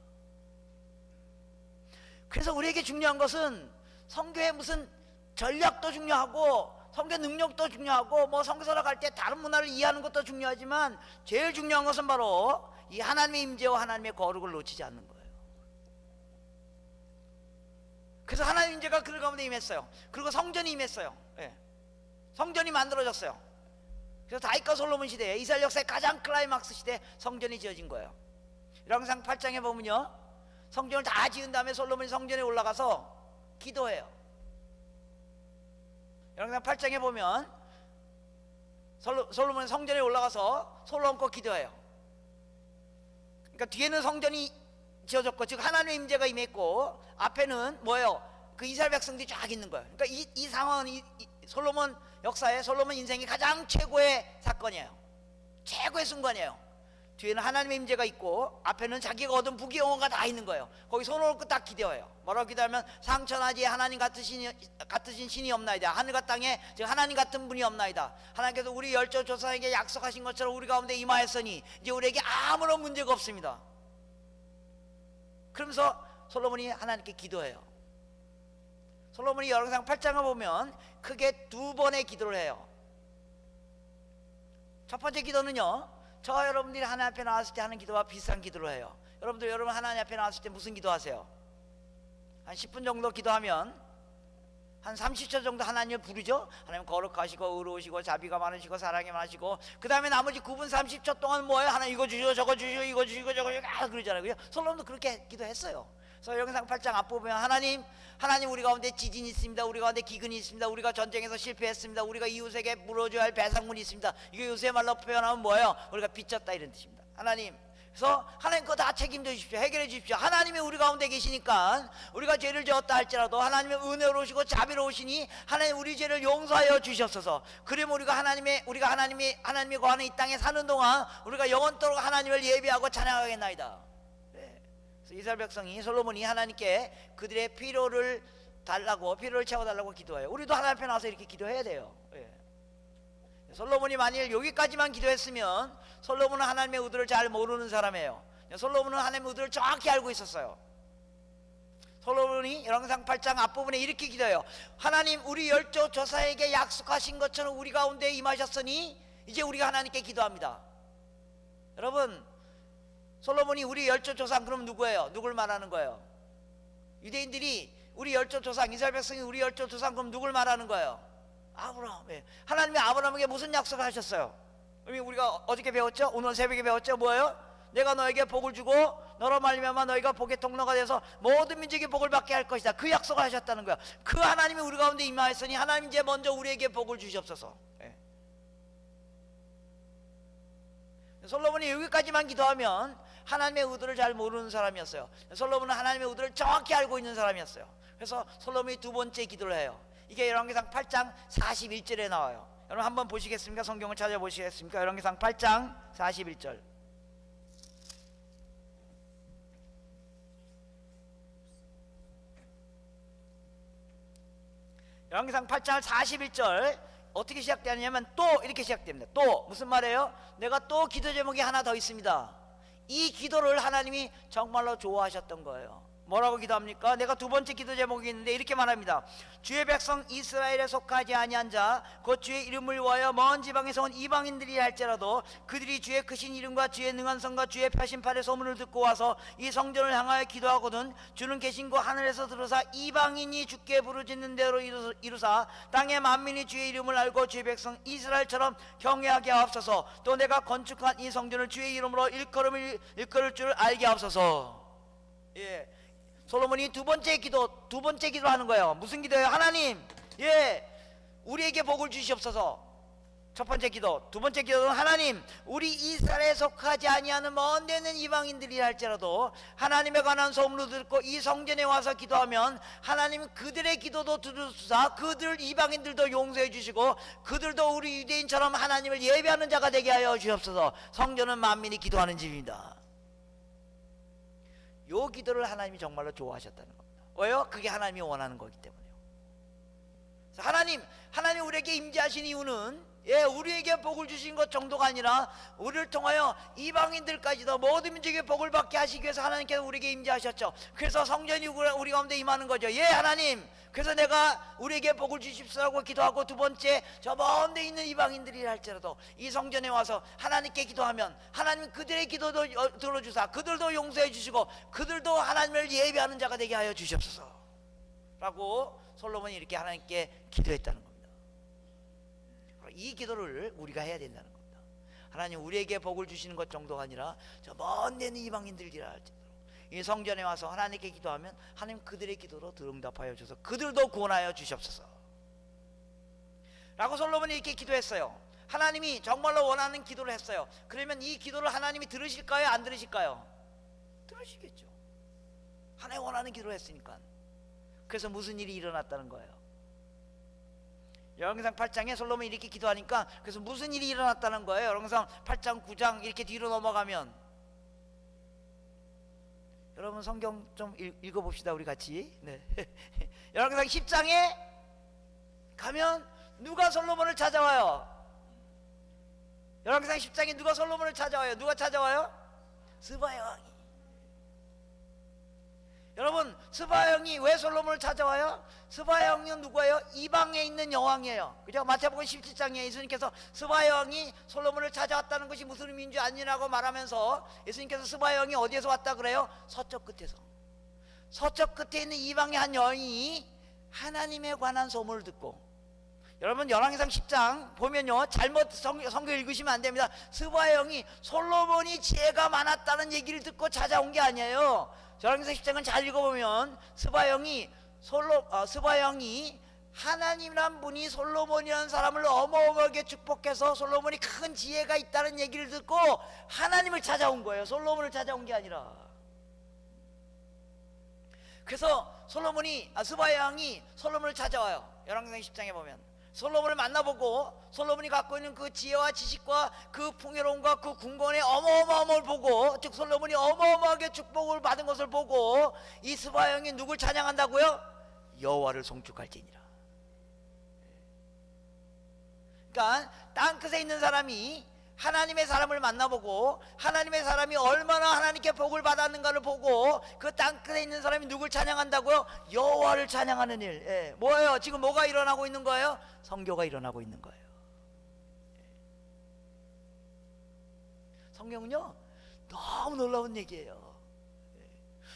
그래서 우리에게 중요한 것은 선교의 무슨 전략도 중요하고 선교 능력도 중요하고 뭐 선교사로 갈 때 다른 문화를 이해하는 것도 중요하지만 제일 중요한 것은 바로 이 하나님의 임재와 하나님의 거룩을 놓치지 않는 거예요. 그래서 하나님 임재가 그들 가운데 임했어요. 그리고 성전이 임했어요. 성전이 만들어졌어요. 그래서 다윗과 솔로몬 시대에 이스라엘 역사의 가장 클라이막스 시대에 성전이 지어진 거예요. 열왕기상 8장에 보면요, 성전을 다 지은 다음에 솔로몬이 성전에 올라가서 기도해요. 열왕기상 8장에 보면 솔로몬이 성전에 올라가서 손을 얹고 기도해요. 그러니까 뒤에는 성전이 지어졌고 즉 하나님의 임재가 임했고 앞에는 뭐예요? 그 이스라엘 백성들이 쫙 있는 거예요. 그러니까 이 상황은 솔로몬 역사에 솔로몬 인생이 가장 최고의 사건이에요. 최고의 순간이에요. 뒤에는 하나님의 임재가 있고 앞에는 자기가 얻은 부귀영화가 다 있는 거예요. 거기 손을 얹고 딱 기도해요. 뭐라고 기도하면 상천하지에 하나님 같으신 신이 없나이다. 하늘과 땅에 즉 하나님 같은 분이 없나이다. 하나님께서 우리 열조 조상에게 약속하신 것처럼 우리 가운데 임하였으니 이제 우리에게 아무런 문제가 없습니다. 그러면서 솔로몬이 하나님께 기도해요. 솔로몬이 열왕기상 8장을 보면 크게 두 번의 기도를 해요. 첫 번째 기도는요, 저 여러분들이 하나님 앞에 나왔을 때 하는 기도와 비슷한 기도를 해요. 여러분 하나님 앞에 나왔을 때 무슨 기도하세요? 한 10분 정도 기도하면 한 30초 정도 하나님을 부르죠. 하나님 거룩하시고 의로우시고 자비가 많으시고 사랑이 많으시고 그 다음에 나머지 9분 30초 동안 뭐예요? 하나님 이거 주시고 저거 주시고 이거 주시고 저거 주시고 그러잖아요. 그죠? 솔로몬도 그렇게 기도했어요. 그래서 열왕기상 8장 앞부분에 하나님 우리 가운데 지진이 있습니다. 우리 가운데 기근이 있습니다. 우리가 전쟁에서 실패했습니다. 우리가 이웃에게 물어줘야 할 배상문이 있습니다. 이게 요새 말로 표현하면 뭐예요? 우리가 빚졌다 이런 뜻입니다. 하나님, 그래서 하나님 그거 다 책임져 주십시오. 해결해 주십시오. 하나님이 우리 가운데 계시니까 우리가 죄를 지었다 할지라도 하나님의 은혜로우시고 자비로우시니 하나님 우리 죄를 용서하여 주시옵소서. 그러면 우리가 하나님이 거하는 이 땅에 사는 동안 우리가 영원토록 하나님을 예배하고 찬양하겠나이다. 그래서 이스라엘 백성이 솔로몬이 하나님께 그들의 필요를 채워달라고 기도해요. 우리도 하나님 앞에 나와서 이렇게 기도해야 돼요. 솔로몬이 만일 여기까지만 기도했으면 솔로몬은 하나님의 의도를 잘 모르는 사람이에요. 솔로몬은 하나님의 의도를 정확히 알고 있었어요. 솔로몬이 열왕기상 8장 앞부분에 이렇게 기도해요. 하나님 우리 열조 조사에게 약속하신 것처럼 우리 가운데 임하셨으니 이제 우리가 하나님께 기도합니다. 여러분, 솔로몬이 우리 열조 조상 그럼 누구예요? 누굴 말하는 거예요? 유대인들이 우리 열조 조상, 이스라엘 백성이 우리 열조 조상 그럼 누굴 말하는 거예요? 아브라함. 하나님이 아브라함에게 무슨 약속을 하셨어요? 우리가 어저께 배웠죠? 오늘 새벽에 배웠죠? 뭐예요? 내가 너에게 복을 주고 너로 말미암아 너희가 복의 통로가 돼서 모든 민족이 복을 받게 할 것이다. 그 약속을 하셨다는 거야. 그 하나님이 우리 가운데 임하였으니 하나님 이제 먼저 우리에게 복을 주시옵소서. 솔로몬이 여기까지만 기도하면 하나님의 의도를 잘 모르는 사람이었어요. 솔로몬은 하나님의 의도를 정확히 알고 있는 사람이었어요. 그래서 솔로몬이 두 번째 기도를 해요. 이게 열왕기상 8장 41절에 나와요. 여러분 한번 보시겠습니까? 성경을 찾아보시겠습니까? 열왕기상 8장 41절. 열왕기상 8장 41절 어떻게 시작되냐면 또 이렇게 시작됩니다. 또 무슨 말이에요? 내가 또 기도 제목이 하나 더 있습니다. 이 기도를 하나님이 정말로 좋아하셨던 거예요. 뭐라고 기도합니까? 내가 두 번째 기도 제목이 있는데 이렇게 말합니다. 주의 백성 이스라엘에 속하지 아니한 자 곧 주의 이름을 위하여 먼 지방에서 온 이방인들이 할지라도 그들이 주의 크신 이름과 주의 능한 성과 주의 펴신 팔의 소문을 듣고 와서 이 성전을 향하여 기도하거든 주는 계신 그 하늘에서 들으사 이방인이 주께 부르짖는 대로 이루사 땅의 만민이 주의 이름을 알고 주의 백성 이스라엘처럼 경외하게 하옵소서. 또 내가 건축한 이 성전을 주의 이름으로 일컬을 줄 알게 하옵소서. 예, 솔로몬이 두 번째 기도를 하는 거예요. 무슨 기도예요? 하나님, 우리에게 복을 주시옵소서. 첫 번째 기도. 두 번째 기도는 하나님, 우리 이스라엘에 속하지 아니하는 먼 데 있는 이방인들이 할지라도 하나님에 관한 소문을 듣고 이 성전에 와서 기도하면 하나님 그들의 기도도 들으사 그들 이방인들도 용서해 주시고 그들도 우리 유대인처럼 하나님을 예배하는 자가 되게 하여 주옵소서. 성전은 만민이 기도하는 집입니다. 요 기도를 하나님이 정말로 좋아하셨다는 겁니다. 왜요? 그게 하나님이 원하는 거기 때문에요. 하나님 우리에게 임재하신 이유는 우리에게 복을 주신 것 정도가 아니라 우리를 통하여 이방인들까지도 모든 민족에게 복을 받게 하시기 위해서 하나님께서 우리에게 임재하셨죠. 그래서 성전이 우리 가운데 임하는 거죠. 하나님, 그래서 내가 우리에게 복을 주십시오라고 기도하고, 두 번째, 저 먼 데 있는 이방인들이 할지라도 이 성전에 와서 하나님께 기도하면 하나님 그들의 기도도 들어주사 그들도 용서해 주시고 그들도 하나님을 예배하는 자가 되게 하여 주시옵소서 라고 솔로몬이 이렇게 하나님께 기도했다는 겁니다. 이 기도를 우리가 해야 된다는 겁니다. 하나님, 우리에게 복을 주시는 것 정도가 아니라 저 먼 데 있는 이방인들이라 할지라도 이 성전에 와서 하나님께 기도하면 하나님 그들의 기도로 응답하여 주셔서 그들도 구원하여 주시옵소서 라고 솔로몬이 이렇게 기도했어요. 하나님이 정말로 원하는 기도를 했어요. 그러면 이 기도를 하나님이 들으실까요? 안 들으실까요? 들으시겠죠. 하나님 원하는 기도를 했으니까. 그래서 무슨 일이 일어났다는 거예요? 열왕기상 8장에 솔로몬이 이렇게 기도하니까 그래서 무슨 일이 일어났다는 거예요? 열왕기상 8장 9장 이렇게 뒤로 넘어가면, 여러분 성경 좀 읽어봅시다 우리 같이. 열왕기상 10장에 가면 누가 솔로몬을 찾아와요? 열왕기상 10장에 누가 솔로몬을 찾아와요? 누가 찾아와요? 스바야 왕이. 여러분, 스바야 왕이 왜 솔로몬을 찾아와요? 스바야 왕은 누구예요? 이방에 있는 여왕이에요. 그죠? 마태복음 17장에 예수님께서 스바야 왕이 솔로몬을 찾아왔다는 것이 무슨 의미인 줄 아니라고 말하면서 예수님께서 스바야 왕이 어디에서 왔다 그래요? 서쪽 끝에서. 서쪽 끝에 있는 이방의 한 여인이 하나님에 관한 소문을 듣고, 여러분 열왕기상 10장 보면요, 잘못 성경 읽으시면 안 됩니다. 스바야 왕이 솔로몬이 지혜가 많았다는 얘기를 듣고 찾아온 게 아니에요. 열왕기상 10장은 잘 읽어보면 스바야 왕이 하나님이란 분이 솔로몬이라는 사람을 어마어마하게 축복해서 솔로몬이 큰 지혜가 있다는 얘기를 듣고 하나님을 찾아온 거예요. 솔로몬을 찾아온 게 아니라. 그래서 스바야 왕이 솔로몬을 찾아와요. 열왕기상 10장에 보면 솔로몬을 만나보고 솔로몬이 갖고 있는 그 지혜와 지식과 그 풍요로움과 그 궁궐의 어마어마함을 보고, 즉 솔로몬이 어마어마하게 축복을 받은 것을 보고 이 스바야 왕이 누굴 찬양한다고요? 여호와를 송축할지니라. 그러니까 땅끝에 있는 사람이 하나님의 사람을 만나보고 하나님의 사람이 얼마나 하나님께 복을 받았는가를 보고 그 땅끝에 있는 사람이 누굴 찬양한다고요? 여호와를 찬양하는 일. 뭐예요? 지금 뭐가 일어나고 있는 거예요? 성교가 일어나고 있는 거예요. 성경은요 너무 놀라운 얘기예요.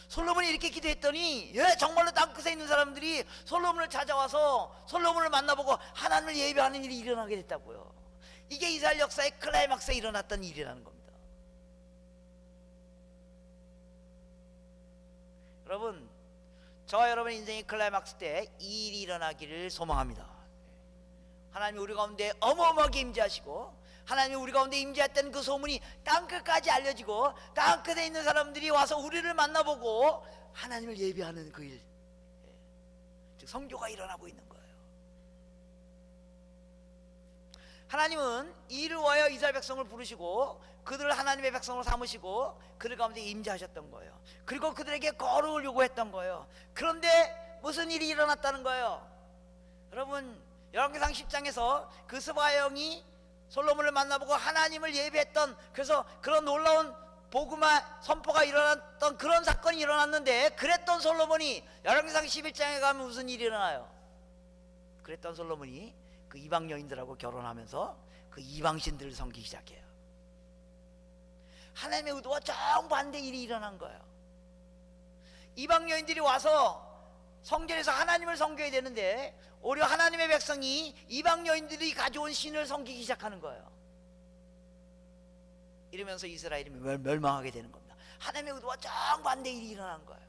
솔로몬이 이렇게 기도했더니 정말로 땅끝에 있는 사람들이 솔로몬을 찾아와서 솔로몬을 만나보고 하나님을 예배하는 일이 일어나게 됐다고요. 이게 이스라엘 역사의 클라이막스에 일어났던 일이라는 겁니다. 여러분, 저와 여러분의 인생의 클라이막스 때 이 일이 일어나기를 소망합니다. 하나님이 우리 가운데 어마어마하게 임재하시고 하나님이 우리 가운데 임재했던 그 소문이 땅끝까지 알려지고 땅끝에 있는 사람들이 와서 우리를 만나보고 하나님을 예배하는 그 일, 즉 성교가 일어나고 있는 거예요. 하나님은 이를 위하여 이스라엘 백성을 부르시고 그들을 하나님의 백성으로 삼으시고 그들 가운데 임재하셨던 거예요. 그리고 그들에게 거룩을 요구했던 거예요. 그런데 무슨 일이 일어났다는 거예요? 여러분, 열왕기상 10장에서 그 스바야 왕이 솔로몬을 만나보고 하나님을 예배했던, 그래서 그런 놀라운 복음화 선포가 일어났던 그런 사건이 일어났는데, 그랬던 솔로몬이 열왕기상 11장에 가면 무슨 일이 일어나요? 그랬던 솔로몬이 그 이방 여인들하고 결혼하면서 그 이방신들을 섬기기 시작해요. 하나님의 의도와 정반대 일이 일어난 거예요. 이방 여인들이 와서 성전에서 하나님을 섬겨야 되는데 오히려 하나님의 백성이 이방 여인들이 가져온 신을 섬기기 시작하는 거예요. 이러면서 이스라엘이 멸망하게 되는 겁니다. 하나님의 의도와 정반대 일이 일어난 거예요.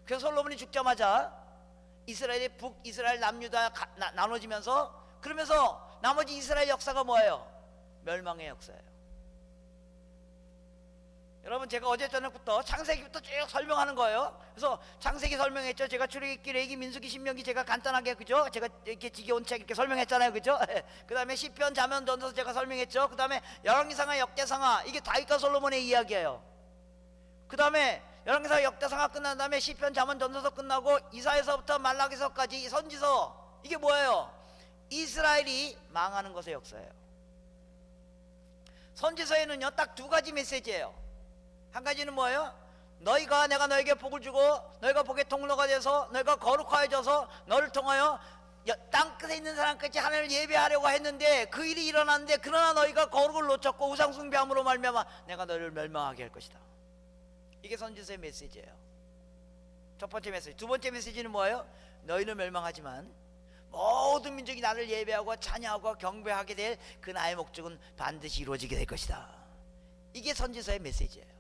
그래서 솔로몬이 죽자마자 이스라엘의 북이스라엘 남유다 나눠지면서, 그러면서 나머지 이스라엘 역사가 뭐예요? 멸망의 역사예요. 여러분, 제가 어제 저녁부터 창세기부터 쭉 설명하는 거예요. 그래서 창세기 설명했죠. 제가 출애굽기, 레위기, 민수기, 신명기 제가 간단하게, 그죠? 제가 이렇게 지겨운 책 이렇게 설명했잖아요, 그죠? 그 다음에 시편, 잠언, 전도서 제가 설명했죠. 그 다음에 열왕기상하, 역대상하, 이게 다윗과 솔로몬의 이야기예요. 그 다음에 열왕기상, 역대상하 끝난 다음에 시편, 잠언, 전도서 끝나고 이사야서부터 말라기서까지 선지서, 이게 뭐예요? 이스라엘이 망하는 것의 역사예요. 선지서에는요 딱 두 가지 메시지예요. 한 가지는 뭐예요? 너희가, 내가 너에게 복을 주고 너희가 복의 통로가 돼서 너희가 거룩하여져서 너를 통하여 땅끝에 있는 사람까지 하나님을 예배하려고 했는데 그 일이 일어났는데, 그러나 너희가 거룩을 놓쳤고 우상 숭배함으로 말미암아 내가 너희를 멸망하게 할 것이다. 이게 선지서의 메시지예요. 첫 번째 메시지. 두 번째 메시지는 뭐예요? 너희는 멸망하지만 모든 민족이 나를 예배하고 찬양하고 경배하게 될 그 나의 목적은 반드시 이루어지게 될 것이다. 이게 선지서의 메시지예요.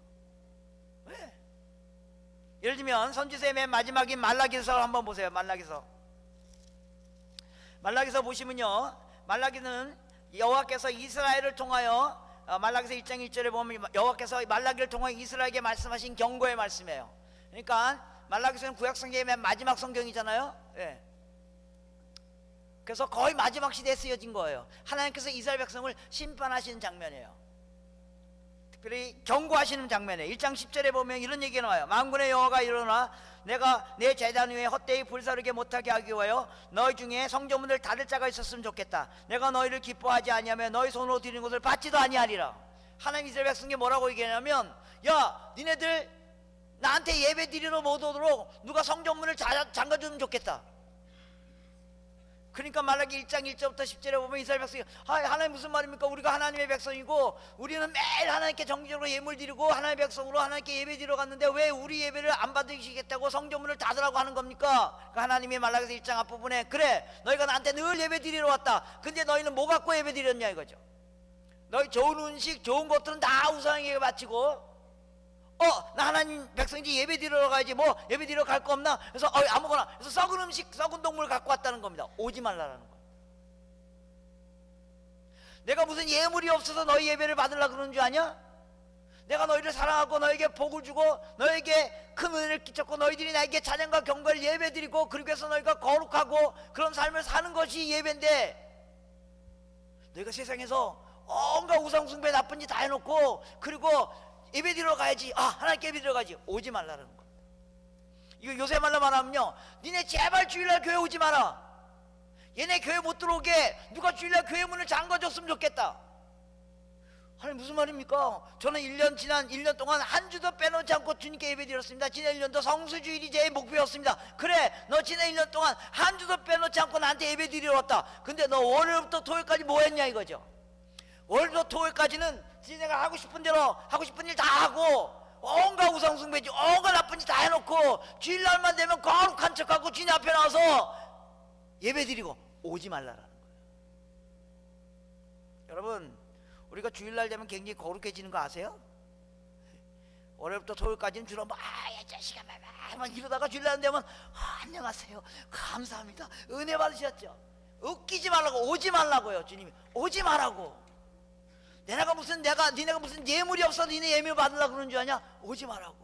왜? 예를 들면 선지서의 맨 마지막인 말라기서를 한번 보세요. 말라기서 보시면요, 말라기는 여호와께서 이스라엘을 통하여, 말라기서 1장 1절에 보면 여호와께서 말라기를 통하여 이스라엘에게 말씀하신 경고의 말씀이에요. 그러니까 말라기서는 구약성경의 맨 마지막 성경이잖아요. 예. 그래서 거의 마지막 시대에 쓰여진 거예요. 하나님께서 이스라엘 백성을 심판하시는 장면이에요. 특별히 경고하시는 장면이에요. 1장 10절에 보면 이런 얘기가 나와요. 만군의 여호와가 일어나 내가 내 제단 위에 헛되이 불사르게 못하게 하기 위하여 너희 중에 성전문을 닫을 자가 있었으면 좋겠다. 내가 너희를 기뻐하지 아니하며 너희 손으로 드리는 것을 받지도 아니하리라. 하나님 이스라엘 백성에게 뭐라고 얘기하냐면, 야, 니네들 나한테 예배 드리러 못 오도록 누가 성전문을 잠가주면 좋겠다. 그러니까 말라기 1장 1절부터 10절에 보면 이스라엘 백성이, 하나님 무슨 말입니까? 우리가 하나님의 백성이고 우리는 매일 하나님께 정기적으로 예물 드리고 하나님의 백성으로 하나님께 예배 드리러 갔는데 왜 우리 예배를 안 받으시겠다고 성전문을 닫으라고 하는 겁니까? 그러니까 하나님이 말라기서 1장 앞부분에, 그래 너희가 나한테 늘 예배 드리러 왔다. 근데 너희는 뭐 갖고 예배 드렸냐 이거죠. 너희 좋은 음식 좋은 것들은 다 우상에게 바치고, 나 하나님 백성인지 예배 드리러 가야지, 뭐 예배 드리러 갈 거 없나? 그래서 아무거나, 그래서 썩은 음식 썩은 동물 갖고 왔다는 겁니다. 오지 말라라는 거예요. 내가 무슨 예물이 없어서 너희 예배를 받으려고 그러는 줄 아냐? 내가 너희를 사랑하고 너에게 복을 주고 너에게 큰 은혜를 끼쳤고 너희들이 나에게 찬양과 경배를 예배 드리고, 그러기 위해서 너희가 거룩하고 그런 삶을 사는 것이 예배인데, 너희가 세상에서 온갖 우상 숭배 나쁜 짓 다 해놓고 그리고 예배 드리러 가야지, 하나님께 예배 드리러 가야지, 오지 말라는 겁니다. 이거 요새 말로 말하면요, 니네 제발 주일날 교회 오지 마라. 얘네 교회 못 들어오게 누가 주일날 교회 문을 잠가줬으면 좋겠다. 아니 무슨 말입니까? 저는 지난 1년 동안 한 주도 빼놓지 않고 주님께 예배 드렸습니다. 지난 1년도 성수주일이 제 목표였습니다. 그래, 너 지난 1년 동안 한 주도 빼놓지 않고 나한테 예배 드리러 왔다. 근데 너 월요일부터 토요일까지 뭐 했냐 이거죠. 월요일부터 토요일까지는 지네가 하고 싶은 대로 하고 싶은 일 다 하고 온갖 우상숭배지 온갖 나쁜 짓 다 해놓고 주일날만 되면 거룩한 척하고 주님 앞에 나와서 예배드리고 오지 말라라는 거예요. 여러분, 우리가 주일날 되면 굉장히 거룩해지는 거 아세요? 월요일부터 토요일까지는 주로 자식아 막 이러다가 주일날 되면 안녕하세요, 감사합니다, 은혜 받으셨죠? 웃기지 말라고, 오지 말라고요. 주님이 오지 말라고. 니네가 무슨 예물이 없어서 니네 예물 받으려고 그러는 줄 아냐? 오지 말라고.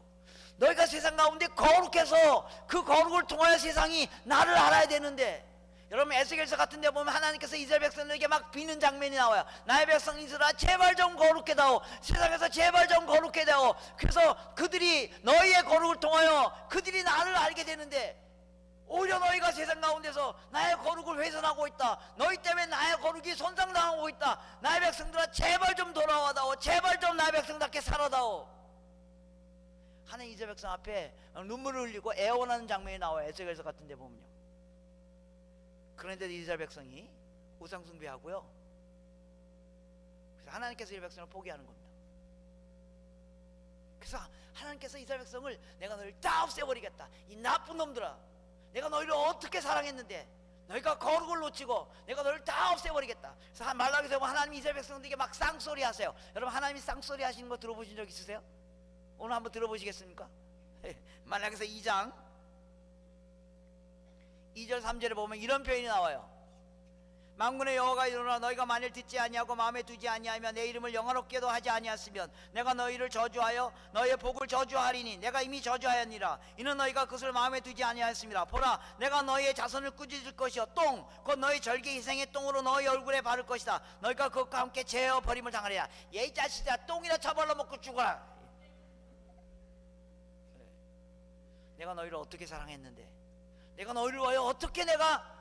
너희가 세상 가운데 거룩해서 그 거룩을 통하여 세상이 나를 알아야 되는데, 여러분 에스겔서 같은 데 보면 하나님께서 이스라엘 백성들에게 막 비는 장면이 나와요. 나의 백성 이스라엘 제발 좀 거룩해 다오. 세상에서 제발 좀 거룩해 다오. 그래서 그들이 너희의 거룩을 통하여 그들이 나를 알게 되는데, 오히려 너희가 세상 가운데서 나의 거룩을 훼손하고 있다. 너희 때문에 나의 거룩이 손상당하고 있다. 나의 백성들아 제발 좀 돌아와다오. 제발 좀 나의 백성답게 살아다오. 하나님 이스라엘 백성 앞에 눈물을 흘리고 애원하는 장면이 나와요. 에스겔서 같은 데 보면요. 그런데도 이스라엘 백성이 우상 숭배하고요. 그래서 하나님께서 이스라엘 백성을 포기하는 겁니다. 그래서 하나님께서 이스라엘 백성을 내가 너희를 다 없애버리겠다. 이 나쁜 놈들아, 내가 너희를 어떻게 사랑했는데 너희가 거룩을 놓치고 내가 너희를 다 없애버리겠다. 그래서 말라기서 보면 하나님이 이스라엘 백성들에게 막 쌍소리 하세요. 여러분, 하나님이 쌍소리 하시는 거 들어보신 적 있으세요? 오늘 한번 들어보시겠습니까? 말라기서 2장 2절 3절에 보면 이런 표현이 나와요. 만군의 여호와가 이르노라 너희가 만일 듣지 아니하고 마음에 두지 아니하면 내 이름을 영화롭게도 하지 아니하였으면 내가 너희를 저주하여 너희의 복을 저주하리니 내가 이미 저주하였니라. 이는 너희가 그것을 마음에 두지 아니하였습니다. 보라, 내가 너희의 자손을 꾸짖을 것이요 똥 곧 너희 절개 희생의 똥으로 너희 얼굴에 바를 것이다. 너희가 그것과 함께 제어 버림을 당하리라. 이 자식아, 똥이나 처벌로 먹고 죽어라. 내가 너희를 어떻게 사랑했는데, 내가 너희를 위하여 어떻게 내가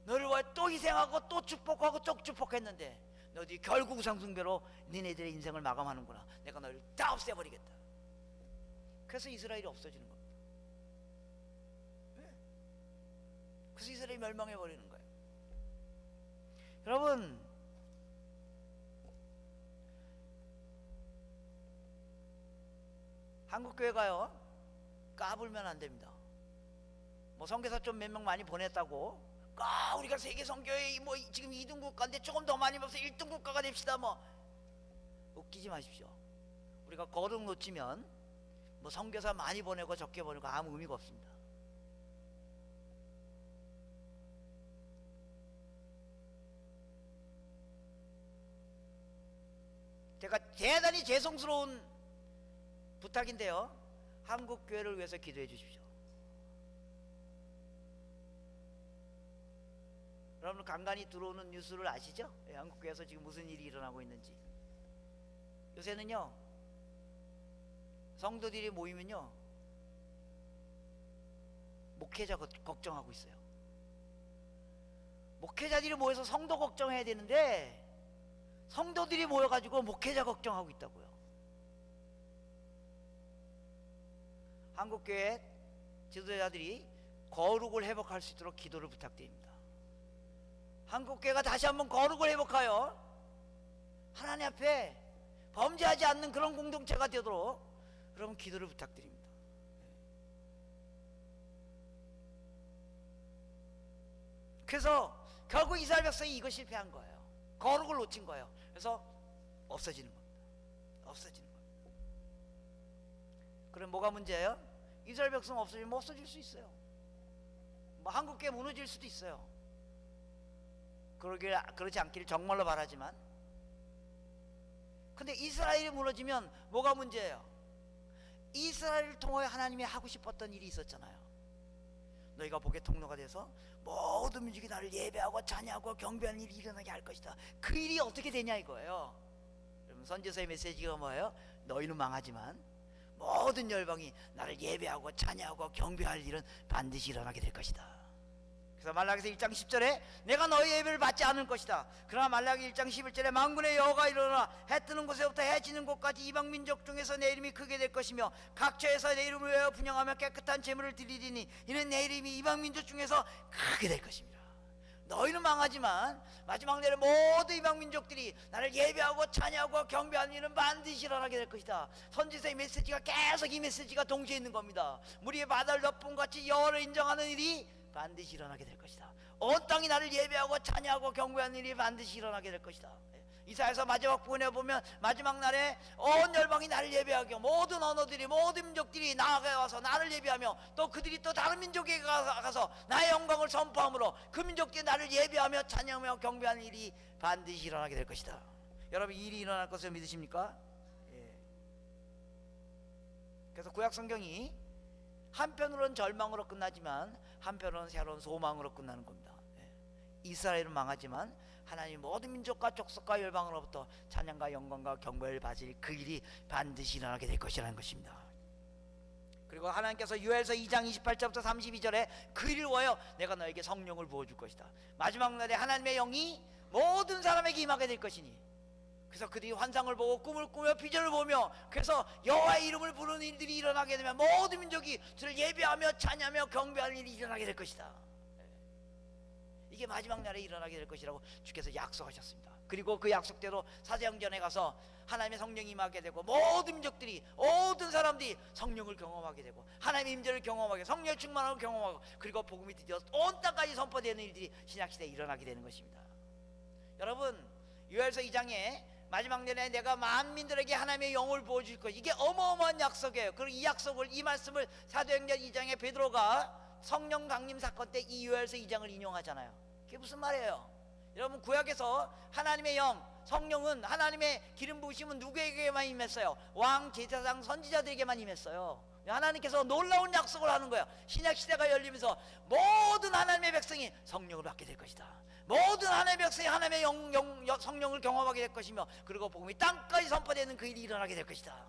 너를 위하여 또 희생하고 또 축복하고 또 축복했는데 너희들이 결국 우상숭배로 니네들의 인생을 마감하는구나. 내가 너희를 다 없애버리겠다. 그래서 이스라엘이 없어지는 겁니다. 그래서 이스라엘이 멸망해버리는 거예요. 여러분, 한국교회가요 까불면 안 됩니다. 뭐 선교사 좀 몇 명 많이 보냈다고 우리가 세계 선교회 뭐 지금 2등 국가인데 조금 더 많이 벌어서 1등 국가가 됩시다. 뭐 웃기지 마십시오. 우리가 거룩 놓치면 뭐 선교사 많이 보내고 적게 보내고 아무 의미가 없습니다. 제가 대단히 죄송스러운 부탁인데요, 한국 교회를 위해서 기도해 주십시오. 여러분, 간간히 들어오는 뉴스를 아시죠? 한국교회에서 지금 무슨 일이 일어나고 있는지. 요새는요, 성도들이 모이면요 목회자 걱정하고 있어요. 목회자들이 모여서 성도 걱정해야 되는데 성도들이 모여가지고 목회자 걱정하고 있다고요. 한국교회 지도자들이 거룩을 회복할 수 있도록 기도를 부탁드립니다. 한국교회가 다시 한번 거룩을 회복하여 하나님 앞에 범죄하지 않는 그런 공동체가 되도록 여러분 기도를 부탁드립니다. 그래서 결국 이스라엘 백성이 이거 실패한 거예요. 거룩을 놓친 거예요. 그래서 없어지는 겁니다. 없어지는 겁니다. 그럼 뭐가 문제예요? 이스라엘 백성 없어지면 없어질 수 있어요. 뭐 한국교회 무너질 수도 있어요. 그러지 않기를 정말로 바라지만, 근데 이스라엘이 무너지면 뭐가 문제예요? 이스라엘을 통하여 하나님이 하고 싶었던 일이 있었잖아요. 너희가 복의 통로가 돼서 모든 민족이 나를 예배하고 찬양하고 경배하는 일이 일어나게 할 것이다. 그 일이 어떻게 되냐 이거예요. 여러분, 선지서의 메시지가 뭐예요? 너희는 망하지만 모든 열방이 나를 예배하고 찬양하고 경배할 일은 반드시 일어나게 될 것이다. 그래서 말라기서 1장 10절에 내가 너희 예배를 받지 않을 것이다. 그러나 말라기 1장 11절에 만군의 여호와가 이르노라 해 뜨는 곳에부터 해 지는 곳까지 이방 민족 중에서 내 이름이 크게 될 것이며 각처에서 내 이름을 외워 분향하며 깨끗한 제물을 드리리니 이는 내 이름이 이방 민족 중에서 크게 될 것입니다. 너희는 망하지만 마지막 날에 모든 이방 민족들이 나를 예배하고 찬양하고 경배하는 일은 반드시 일어나게 될 것이다. 선지서의 메시지가 계속 이 메시지가 동시에 있는 겁니다. 무리의 바다를 덮은 같이 여호와를 인정하는 일이 반드시 일어나게 될 것이다. 온 땅이 나를 예배하고 찬양하고 경배하는 일이 반드시 일어나게 될 것이다. 이사야서 마지막 부분에 보면 마지막 날에 온 열방이 나를 예배하게 모든 언어들이 모든 민족들이 나아가서 나를 예배하며 또 그들이 또 다른 민족에 가서 나의 영광을 선포함으로 그 민족들이 나를 예배하며 찬양하며 경배하는 일이 반드시 일어나게 될 것이다. 여러분, 이 일이 일어날 것을 믿으십니까? 예. 그래서 구약 성경이 한편으로는 절망으로 끝나지만 한편으로는 새로운 소망으로 끝나는 겁니다. 이스라엘은 망하지만 하나님 모든 민족과 족속과 열방으로부터 찬양과 영광과 경배를 받을 그 일이 반드시 일어나게 될 것이라는 것입니다. 그리고 하나님께서 요엘서 2장 28절부터 32절에 그 일을 위하여 내가 너에게 성령을 부어줄 것이다. 마지막 날에 하나님의 영이 모든 사람에게 임하게 될 것이니 그래서 그들이 환상을 보고 꿈을 꾸며 비전을 보며 그래서 여호와의 이름을 부르는 일들이 일어나게 되면 모든 민족이 주를 예배하며 찬양하며 경배하는 일이 일어나게 될 것이다. 이게 마지막 날에 일어나게 될 것이라고 주께서 약속하셨습니다. 그리고 그 약속대로 사도행전에 가서 하나님의 성령이 임하게 되고 모든 민족들이 모든 사람들이 성령을 경험하게 되고 하나님의 임재를 경험하게 성령의 충만함을 경험하고 그리고 복음이 드디어 온 땅까지 선포되는 일들이 신약시대에 일어나게 되는 것입니다. 여러분, 요엘서 2장에 마지막 날에 내가 만민들에게 하나님의 영을 부어줄 것, 이게 어마어마한 약속이에요. 그리고 이 약속을, 이 말씀을 사도행전 2장에 베드로가 성령 강림 사건 때 이 요엘서 2장을 인용하잖아요. 그게 무슨 말이에요? 여러분, 구약에서 하나님의 영, 성령은 하나님의 기름 부으심은 누구에게만 임했어요? 왕, 제사장, 선지자들에게만 임했어요. 하나님께서 놀라운 약속을 하는 거예요. 신약시대가 열리면서 모든 하나님의 백성이 성령을 받게 될 것이다. 모든 하나님의 백성이 하나님의 성령을 경험하게 될 것이며 그리고 복음이 땅까지 선포되는 그 일이 일어나게 될 것이다.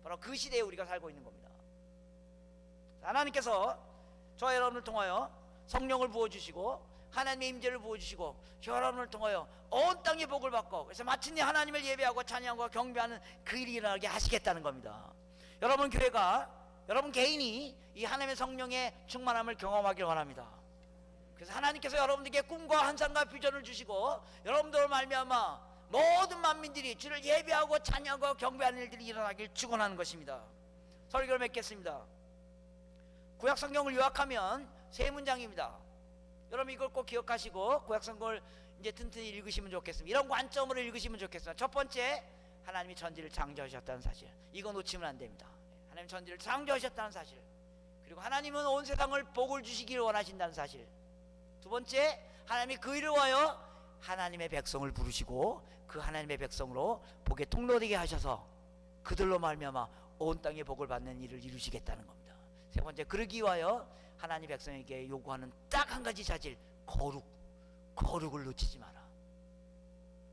바로 그 시대에 우리가 살고 있는 겁니다. 하나님께서 저와 여러분을 통하여 성령을 부어주시고 하나님의 임재를 부어주시고 여러분을 통하여 온 땅의 복을 받고 그래서 마침내 하나님을 예배하고 찬양하고 경배하는 그 일이 일어나게 하시겠다는 겁니다. 여러분 교회가, 여러분 개인이 이 하나님의 성령의 충만함을 경험하길 원합니다. 그래서 하나님께서 여러분들에게 꿈과 환상과 비전을 주시고 여러분들을 말미암아 모든 만민들이 주를 예배하고 찬양하고 경배하는 일들이 일어나길 축원하는 것입니다. 설교를 맺겠습니다. 구약 성경을 요약하면 세 문장입니다. 여러분 이걸 꼭 기억하시고 구약 성경을 이제 튼튼히 읽으시면 좋겠습니다. 이런 관점으로 읽으시면 좋겠습니다. 첫 번째, 하나님이 천지를 창조하셨다는 사실, 이거 놓치면 안 됩니다. 하나님 천지를 창조하셨다는 사실, 그리고 하나님은 온 세상을 복을 주시기를 원하신다는 사실. 두 번째, 하나님이 그 일을 위하여 하나님의 백성을 부르시고 그 하나님의 백성으로 복의 통로되게 하셔서 그들로 말미암아 온 땅의 복을 받는 일을 이루시겠다는 겁니다. 세 번째, 그러기 위하여 하나님 백성에게 요구하는 딱 한 가지 자질, 거룩을 놓치지 마라.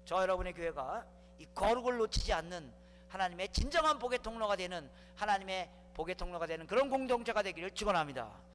저 여러분의 교회가 이 거룩을 놓치지 않는 하나님의 진정한 복의 통로가 되는, 하나님의 복의 통로가 되는 그런 공동체가 되기를 축원합니다.